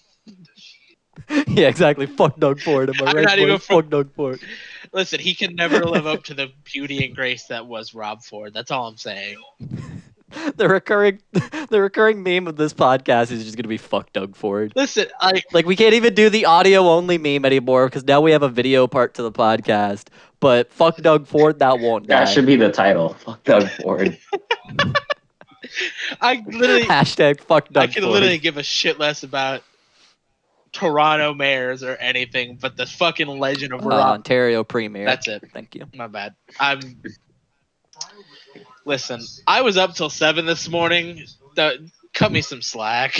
S2: Yeah, exactly. Fuck Doug Ford. Am I
S1: I'm
S2: right,
S1: not even
S2: boys? Fuck Doug Ford.
S1: Listen, he can never live up to the beauty and grace that was Rob Ford. That's all I'm saying.
S2: The recurring meme of this podcast is just gonna be fuck Doug Ford.
S1: Listen,
S2: Like we can't even do the audio only meme anymore because now we have a video part to the podcast. But fuck Doug Ford, that won't die.
S3: That should be the title. Fuck Doug Ford.
S1: I literally
S2: Hashtag fuck Doug
S1: I can
S2: Ford.
S1: literally give a shit less about Toronto mayors or anything, but the fucking legend of Rob.
S2: Ontario Premier.
S1: That's it.
S2: Thank you.
S1: My bad. Listen, I was up till 7 this morning. Cut me some slack.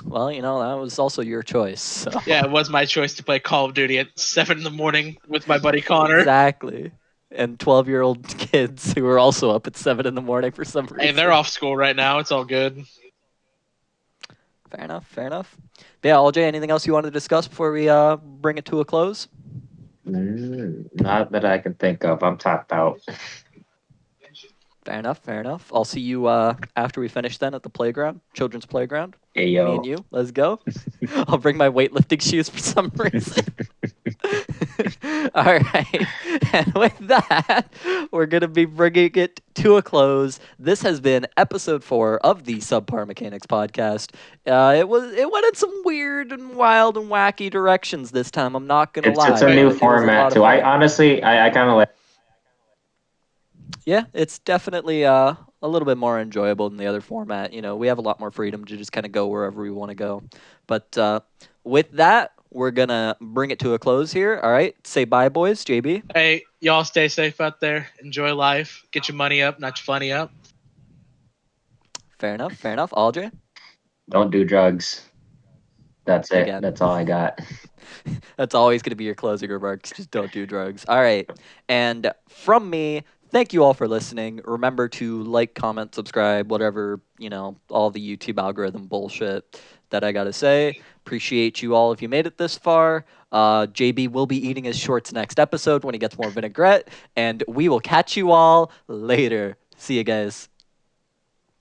S2: Well, you know, that was also your choice. So.
S1: Yeah, it was my choice to play Call of Duty at 7 in the morning with my buddy Connor.
S2: Exactly. And 12-year-old kids who are also up at 7 in the morning for some reason.
S1: Hey, they're off school right now. It's all good.
S2: Fair enough. Fair enough. But yeah, Alljay, anything else you want to discuss before we bring it to a close?
S3: Not that I can think of. I'm tapped out.
S2: Fair enough. Fair enough. I'll see you after we finish then at the playground, children's playground.
S3: Hey, yo.
S2: Me and you. Let's go. I'll bring my weightlifting shoes for some reason. All right. And with that, we're going to be bringing it to a close. This has been episode 4 of the Subpar Mechanics podcast. It went in some weird and wild and wacky directions this time. I'm not going to lie.
S3: It's a new format, too. I honestly, I kind of like.
S2: Yeah, it's definitely a little bit more enjoyable than the other format. You know, we have a lot more freedom to just kind of go wherever we want to go. But with that, we're going to bring it to a close here. All right. Say bye, boys. JB.
S1: Hey, y'all stay safe out there. Enjoy life. Get your money up, not your funny up.
S2: Fair enough. Fair enough. Alljay?
S3: Don't do drugs. That's it.
S2: Again.
S3: That's all I got.
S2: That's always going to be your closing remarks. Just don't do drugs. All right. And from me, thank you all for listening. Remember to like, comment, subscribe, whatever, you know, all the YouTube algorithm bullshit that I got to say. Appreciate you all if you made it this far. JB will be eating his shorts next episode when he gets more vinaigrette. And we will catch you all later. See you guys.